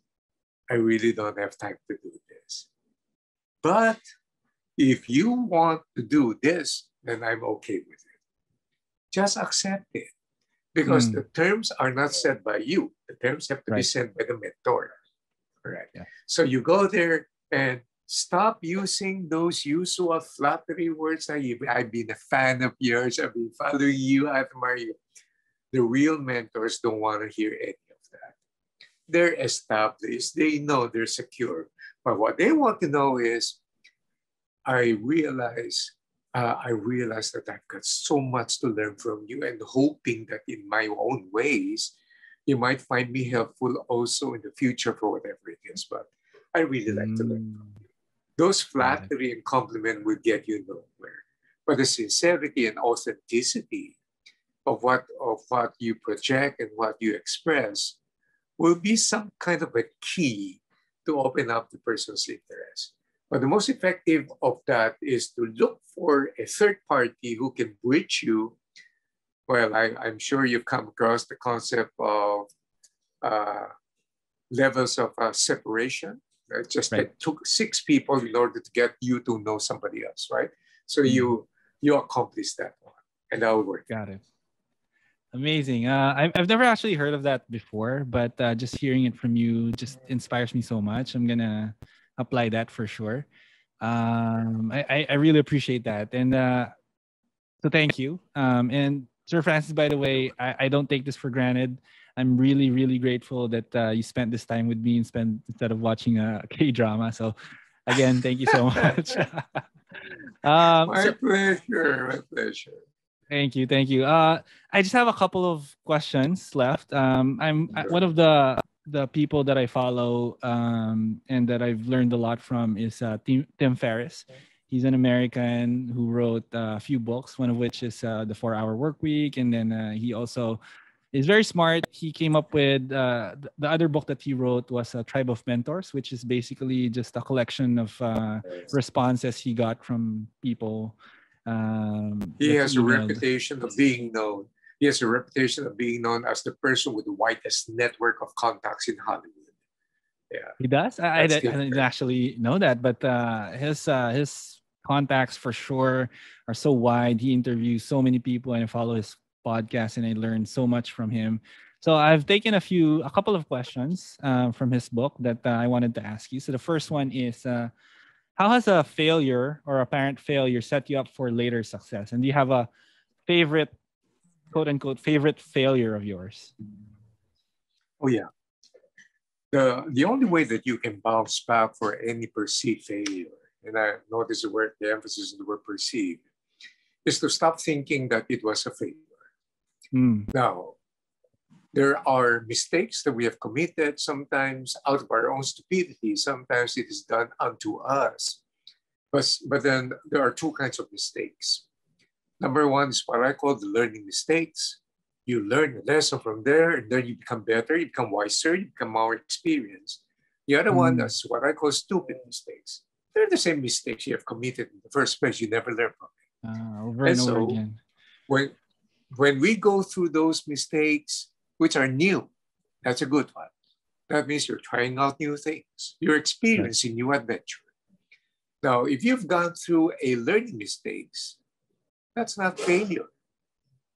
I really don't have time to do this. But if you want to do this, then I'm okay with it. Just accept it. Because the terms are not set by you. The terms have to be set by the mentor. Right. Yeah. So you go there and stop using those usual flattery words. I've been a fan of yours. I've been following you. I admire you. The real mentors don't want to hear any of that. They're established. They know they're secure. But what they want to know is, I realize that I've got so much to learn from you, and hoping that in my own ways, you might find me helpful also in the future for whatever it is. But I really like to learn from you. Those flattery and compliment will get you nowhere. But the sincerity and authenticity of what you project and what you express will be some kind of a key to open up the person's interest. But the most effective of that is to look for a third party who can bridge you. Well, I'm sure you've come across the concept of levels of separation. It took 6 people in order to get you to know somebody else, right? So you accomplish that one, and that will work. Got it. Amazing. I've never actually heard of that before, but just hearing it from you just inspires me so much. I'm gonna apply that for sure. I really appreciate that, and so thank you. And Sir Francis, by the way, I don't take this for granted. I'm really, really grateful that you spent this time with me instead of watching a K-drama. So again, thank you so much. My pleasure. Thank you. I just have a couple of questions left. One of the people that I follow and that I've learned a lot from is Tim Ferriss. He's an American who wrote a few books, one of which is The 4-Hour Work Week, and then he also He's very smart. He came up with the other book that he wrote was a Tribe of Mentors, which is basically just a collection of responses he got from people. He that has a emailed. reputation of being known. He has a reputation of being known as the person with the widest network of contacts in Hollywood. Yeah, He does. I that's didn't actually know that, but his contacts for sure are so wide. He interviews so many people, and I follow his podcast, and I learned so much from him. So I've taken a couple of questions from his book that I wanted to ask you. So the first one is, how has a failure or apparent failure set you up for later success? And do you have a favorite, quote unquote, favorite failure of yours? Oh yeah. The only way that you can bounce back for any perceived failure, and I notice the emphasis on the word perceived, is to stop thinking that it was a failure. Now, there are mistakes that we have committed, sometimes out of our own stupidity, sometimes it is done unto us. But then there are two kinds of mistakes. Number one is what I call the learning mistakes. You learn a lesson from there, and then you become better, you become wiser, you become more experienced. The other one is what I call stupid mistakes. They're the same mistakes you have committed in the first place. You never learn from it. Over and over again. When we go through those mistakes, which are new, that's a good one. That means you're trying out new things. You're experiencing new adventure. Now, if you've gone through a learning mistakes, that's not failure.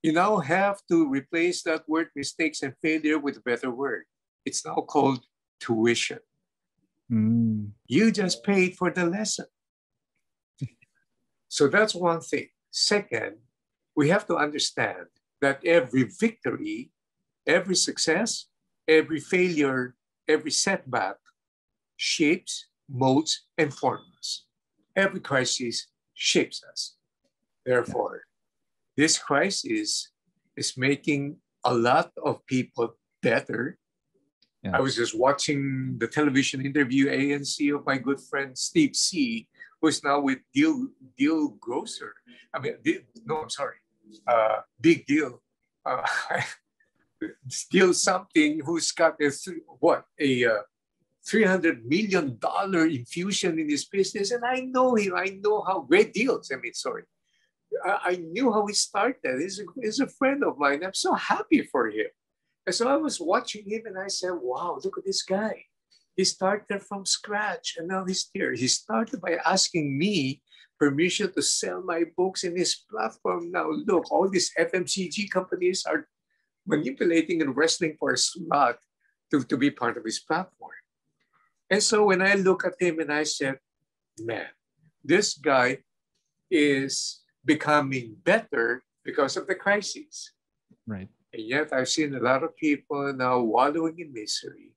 You now have to replace that word mistakes and failure with a better word. It's now called tuition. You just paid for the lesson. So that's one thing. Second, we have to understand that every victory, every success, every failure, every setback shapes, molds, and forms us. Every crisis shapes us. Therefore, this crisis is making a lot of people better. Yeah. I was just watching the television interview ANC of my good friend Steve C., who is now with Deal Grocer. Big Deal. Deal something, who's got a $300 million infusion in his business. And I know him. I know how great deals. I knew how he started. He's a friend of mine. I'm so happy for him. And so I was watching him and I said, wow, look at this guy. He started from scratch and now he's here. He started by asking me permission to sell my books in his platform. Now look, all these FMCG companies are manipulating and wrestling for a slot to be part of his platform. And so when I look at him and I said, man, this guy is becoming better because of the crisis. Right. And yet I've seen a lot of people now wallowing in misery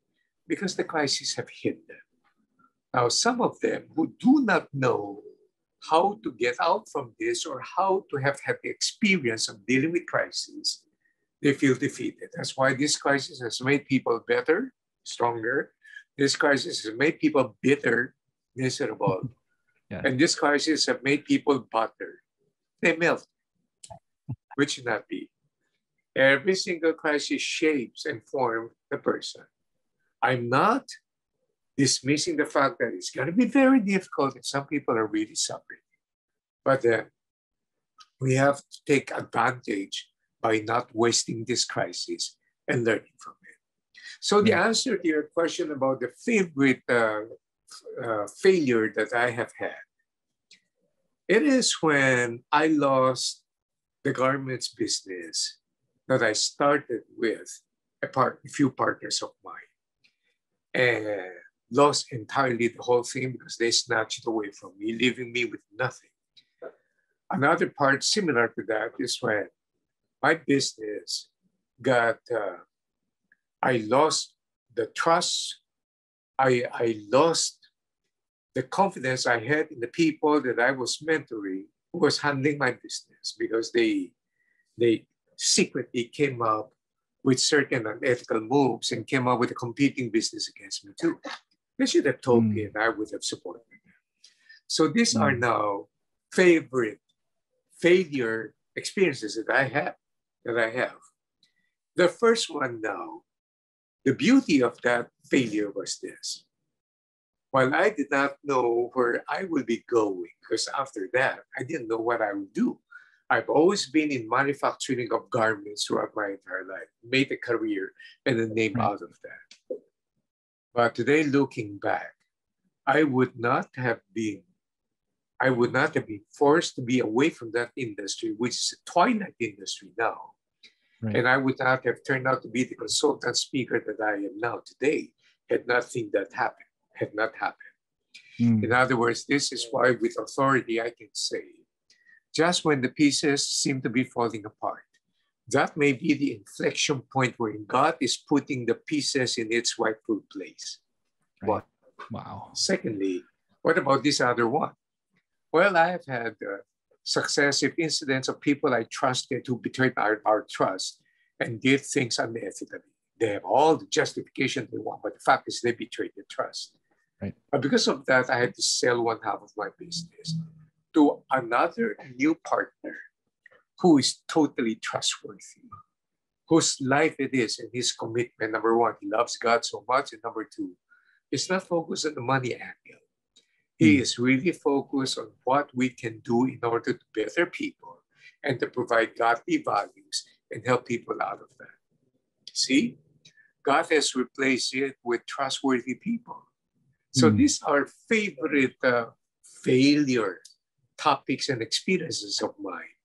because the crisis have hit them. Now, some of them who do not know how to get out from this or how to have had the experience of dealing with crisis, they feel defeated. That's why this crisis has made people better, stronger. This crisis has made people bitter, miserable. Yeah. And this crisis have made people butter. They melt, which should not be. Every single crisis shapes and forms the person. I'm not dismissing the fact that it's going to be very difficult and some people are really suffering. But we have to take advantage by not wasting this crisis and learning from it. So the answer to your question about the favorite failure that I have had, it is when I lost the garments business that I started with a few partners of mine, and lost entirely the whole thing because they snatched it away from me, leaving me with nothing. Another part similar to that is when my business got, I lost the trust, I lost the confidence I had in the people that I was mentoring who was handling my business because they secretly came up with certain unethical moves and came up with a competing business against me too. They should have told me and I would have supported them. So these are now favorite failure experiences that I have. The first one now, the beauty of that failure was this. While I did not know where I would be going, because after that, I didn't know what I would do. I've always been in manufacturing of garments throughout my entire life, made a career and a name Right. out of that. But today, looking back, I would not have been I would not have been forced to be away from that industry, which is a twilight industry now. Right. And I would not have turned out to be the consultant speaker that I am now today had nothing that happened, had not happened. In Mm. other words, this is why with authority I can say, just when the pieces seem to be falling apart, that may be the inflection point where God is putting the pieces in its rightful place. Right. One. Wow. Secondly, what about this other one? Well, I have had successive incidents of people I trusted who betrayed our trust and did things unethically. They have all the justification they want, but the fact is they betrayed the trust. Right. But because of that, I had to sell one half of my business to another new partner who is totally trustworthy, whose life it is and his commitment. Number one, he loves God so much. And number two, he's not focused on the money angle. He is really focused on what we can do in order to better people and to provide godly values and help people out of that. See, God has replaced it with trustworthy people. So these are favorite failure topics and experiences of mine,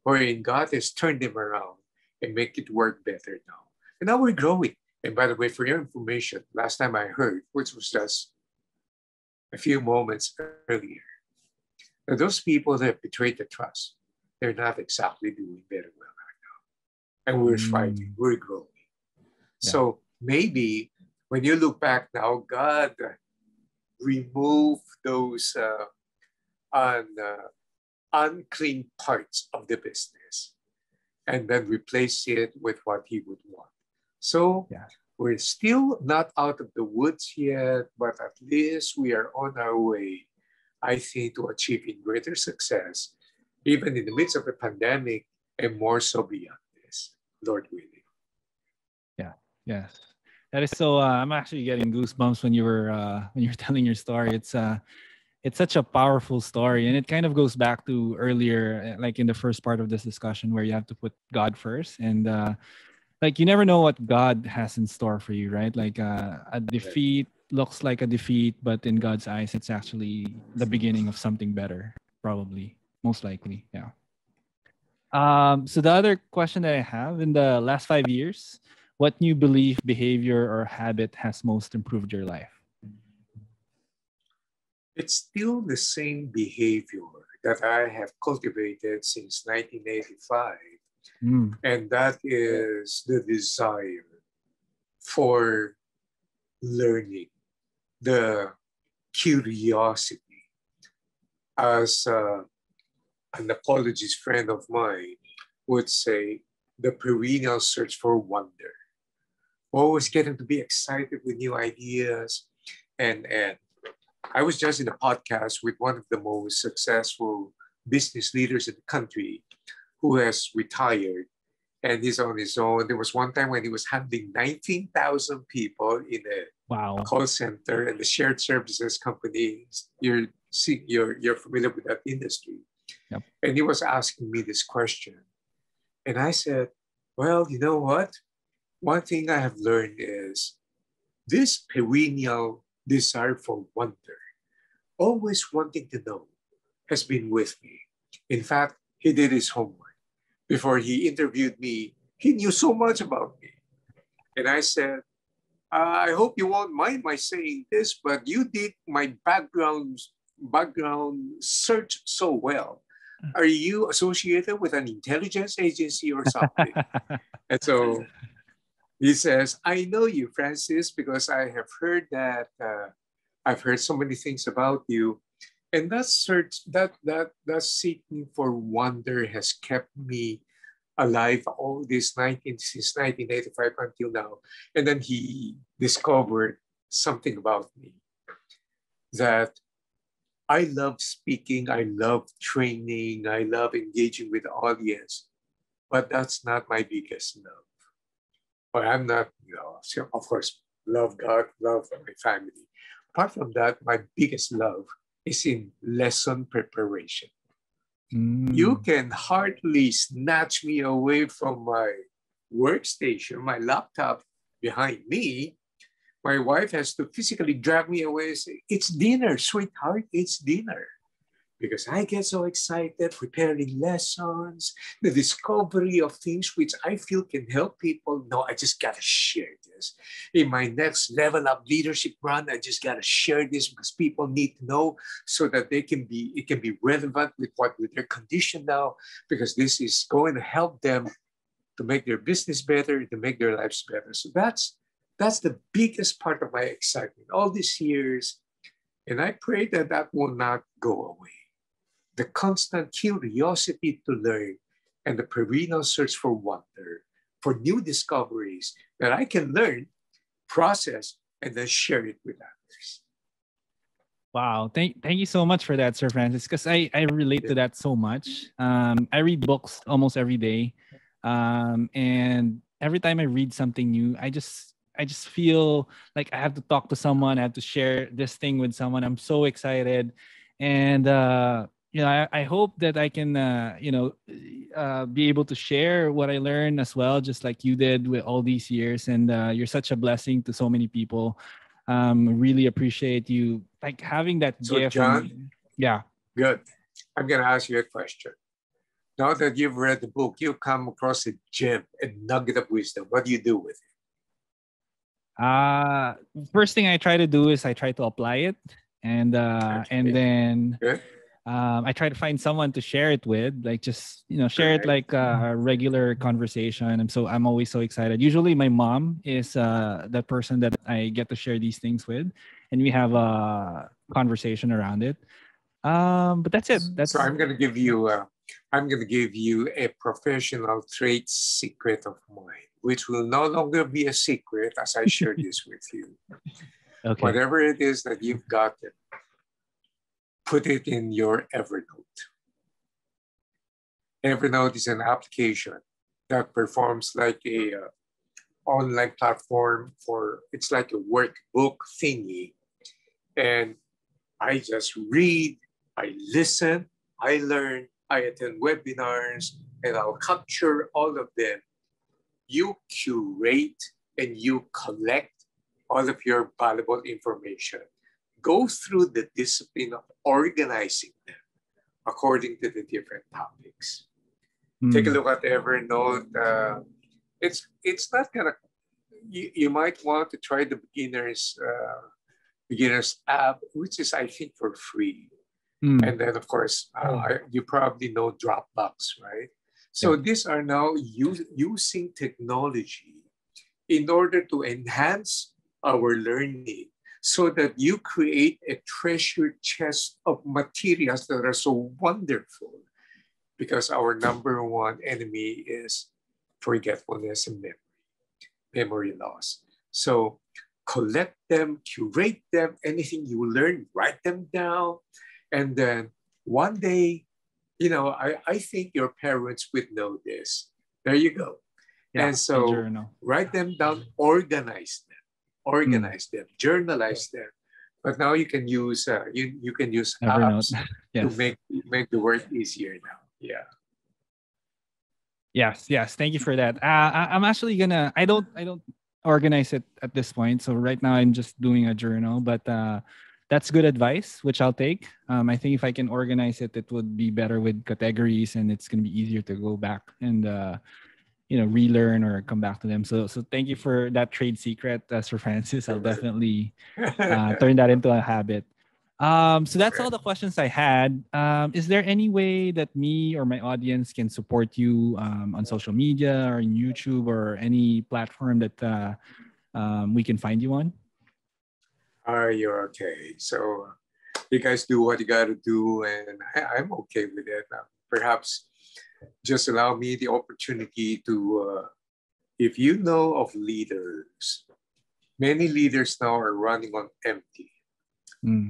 wherein God has turned them around and make it work better now. And now we're growing. And by the way, for your information, last time I heard, which was just a few moments earlier, that those people that have betrayed the trust, they're not exactly doing very well right now. And we're fighting, we're growing. Yeah. So maybe when you look back now, God removed those unclean parts of the business and then replace it with what he would want. So we're still not out of the woods yet, but at least we are on our way, I think, to achieving greater success, even in the midst of a pandemic, and more so beyond this, Lord willing. Yeah. Yes. That is so. I'm actually getting goosebumps when you were telling your story. It's such a powerful story, and it kind of goes back to earlier, like in the first part of this discussion, where you have to put God first, and like you never know what God has in store for you, right? Like a defeat looks like a defeat, but in God's eyes, it's actually the beginning of something better, probably, most likely. Yeah. So the other question that I have, in the last 5 years, what new belief, behavior, or habit has most improved your life? It's still the same behavior that I have cultivated since 1985. And that is the desire for learning, the curiosity. As an apologist friend of mine would say, the perennial search for wonder. Always getting to be excited with new ideas. And I was just in a podcast with one of the most successful business leaders in the country who has retired and he's on his own. There was one time when he was handling 19,000 people in a call center and the shared services companies. You're familiar with that industry. Yep. And he was asking me this question. And I said, well, you know what? One thing I have learned is this perennial desire for wonder, always wanting to know, has been with me. In fact, he did his homework. Before he interviewed me, he knew so much about me. And I said, I hope you won't mind my saying this, but you did my background search so well. Are you associated with an intelligence agency or something? And so he says, I know you, Francis, because I have heard that, I've heard so many things about you. And that search, that seeking for wonder has kept me alive all this since 1985 until now. And then he discovered something about me, that I love speaking, I love training, I love engaging with the audience, but that's not my biggest love. But I'm not, so of course, love God, love my family. Apart from that, my biggest love is in lesson preparation. You Mm. can hardly snatch me away from my workstation, my laptop behind me. My wife has to physically drag me away and say, "It's dinner, sweetheart, it's dinner." Because I get so excited preparing lessons, the discovery of things which I feel can help people. No, I just gotta share this. In my next level up leadership run, I just gotta share this because people need to know so that it can be relevant with their condition now, because this is going to help them to make their business better, to make their lives better. So that's the biggest part of my excitement all these years. And I pray that that will not go away. The constant curiosity to learn and the perennial search for wonder, for new discoveries that I can learn, process, and then share it with others. Wow. Thank you so much for that, Sir Francis, because I relate to that so much. I read books almost every day. And every time I read something new, I just feel like I have to talk to someone, I have to share this thing with someone. I'm so excited. And I hope that I can be able to share what I learned as well, just like you did with all these years. And you're such a blessing to so many people. Really appreciate you like having that So, gift. John, And yeah. good. I'm going to ask you a question. Now that you've read the book, you come across a gem, a nugget of wisdom. What do you do with it? First thing I try to do is I try to apply it, and Okay. then Good. I try to find someone to share it with, like just share it Correct. like a regular conversation. And so I'm always so excited. Usually my mom is the person that I get to share these things with, and we have a conversation around it. But that's it. So I'm going to give you a professional trade secret of mine, which will no longer be a secret as I share this with you. Okay. Whatever it is that you've gotten, put it in your Evernote. Evernote is an application that performs like a online platform it's like a workbook thingy. And I just read, I listen, I learn, I attend webinars, and I'll capture all of them. You curate and you collect all of your valuable information. Go through the discipline of organizing them according to the different topics. Take a look at Evernote. It's not gonna. You might want to try the beginners app, which is I think for free. And then of course you probably know Dropbox, right? So these are now using technology in order to enhance our learning, so that you create a treasure chest of materials that are so wonderful, because our number one enemy is forgetfulness and memory loss. So collect them, curate them, anything you learn, write them down. And then one day, I think your parents would know this. There you go. Yeah, and so write them down, organize them, journalize them. But now you can use you can use Evernote. apps Yes. to make the work easier now. Yeah. Yes. Thank you for that. I'm actually gonna. I don't organize it at this point. So right now I'm just doing a journal. But that's good advice, which I'll take. I think if I can organize it, it would be better with categories, and it's gonna be easier to go back and relearn or come back to them. So thank you for that trade secret, Sir Francis. I'll definitely turn that into a habit. So that's all the questions I had. Is there any way that me or my audience can support you on social media or in YouTube or any platform that we can find you on? You're okay. So you guys do what you got to do, and I'm okay with it. Perhaps just allow me the opportunity to, if you know of leaders, many leaders now are running on empty.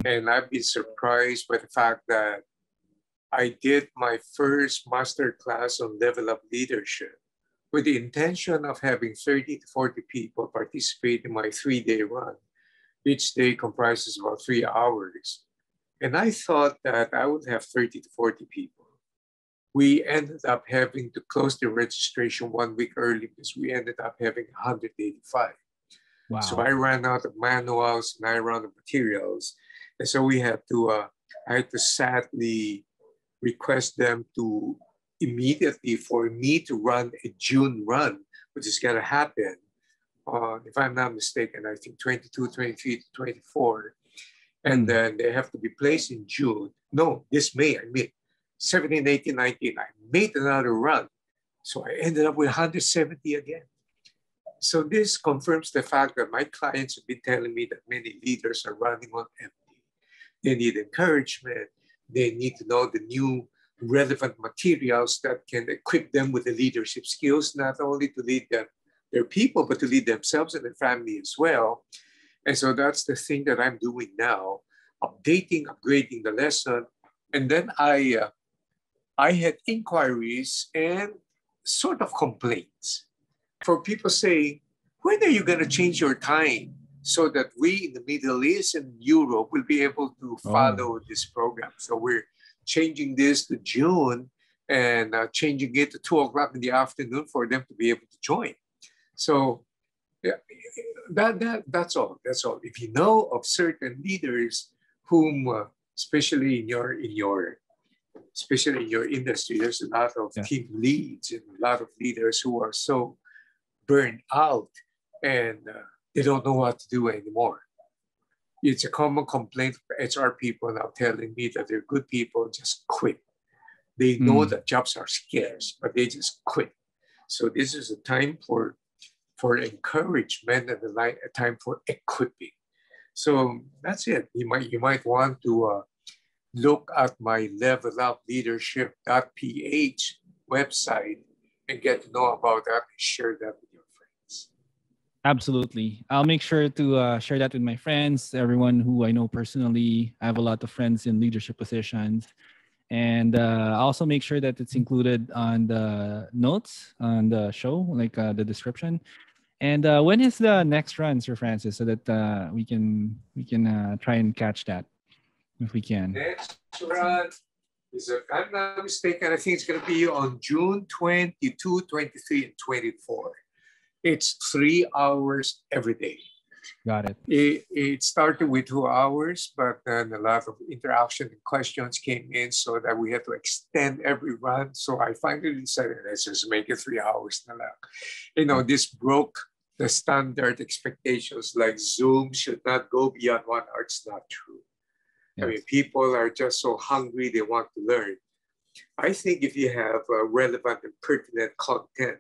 And I've been surprised by the fact that I did my first master class on level up leadership with the intention of having 30 to 40 people participate in my 3-day run. Each day comprises about 3 hours. And I thought that I would have 30 to 40 people. We ended up having to close the registration 1 week early because we ended up having 185. Wow. So I ran out of manuals and I ran out of materials. And so we had to, I had to sadly request them to immediately for me to run a June run, which is going to happen, if I'm not mistaken, I think 22, 23 to 24. And then they have to be placed in June. No, this May, I mean, 17, 18, 19. I made another run. So I ended up with 170 again. So this confirms the fact that my clients have been telling me that many leaders are running on empty. They need encouragement. They need to know the new relevant materials that can equip them with the leadership skills, not only to lead their people, but to lead themselves and their family as well. And so that's the thing that I'm doing now, updating, upgrading the lesson. And then I had inquiries and sort of complaints for people saying, when are you going to change your time so that we in the Middle East and Europe will be able to follow this program? So we're changing this to June and changing it to 2 o'clock in the afternoon for them to be able to join. So yeah, that's all. That's all. If you know of certain leaders whom, especially in your industry, there's a lot of team leads and a lot of leaders who are so burned out and they don't know what to do anymore. It's a common complaint for HR people now telling me that they're good people, just quit. They know that jobs are scarce, but they just quit. So this is a time for encouragement and a time for equipping. So that's it. You might want to look at my levelupleadership.ph website and get to know about that and share that with your friends. Absolutely. I'll make sure to share that with my friends, everyone who I know personally. I have a lot of friends in leadership positions. And I'll also make sure that it's included on the notes on the show, like the description. And when is the next run, Sir Francis, so that we can try and catch that if we can. Next run is, if I'm not mistaken, I think it's going to be on June 22, 23, and 24. It's 3 hours every day. Got it. It started with 2 hours, but then a lot of interaction and questions came in so that we had to extend every run. So I finally decided, let's just make it 3 hours na lang. You know, this broke the standard expectations like Zoom should not go beyond 1 hour. It's not true. Yes. I mean, people are just so hungry, they want to learn. I think if you have relevant and pertinent content,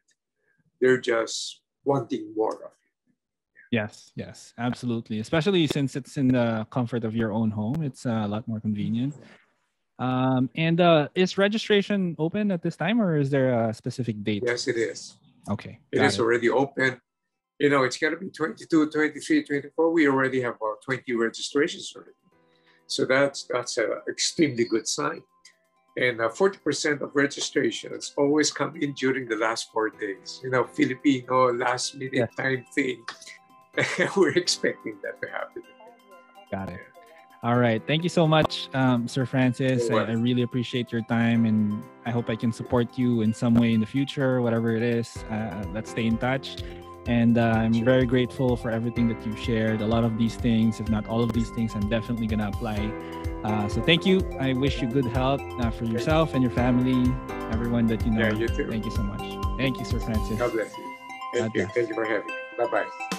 they're just wanting more of it. Yes, absolutely. Especially since it's in the comfort of your own home, it's a lot more convenient. And is registration open at this time, or is there a specific date? Yes, it is. Okay. It is already open. You know, it's going to be 22, 23, 24. We already have about 20 registrations already. So that's an extremely good sign. And 40% of registrations always come in during the last 4 days. You know, Filipino last minute time thing. We're expecting that to happen. Got it. All right. Thank you so much, Sir Francis. I really appreciate your time, and I hope I can support you in some way in the future, whatever it is. Let's stay in touch. And I'm very grateful for everything that you've shared. A lot of these things, if not all of these things, I'm definitely going to apply. So thank you. I wish you good health for yourself and your family, everyone that you know. Yeah, you too. Thank you so much. Thank you, Sir Francis. God bless you. Thank you for having me. Bye-bye.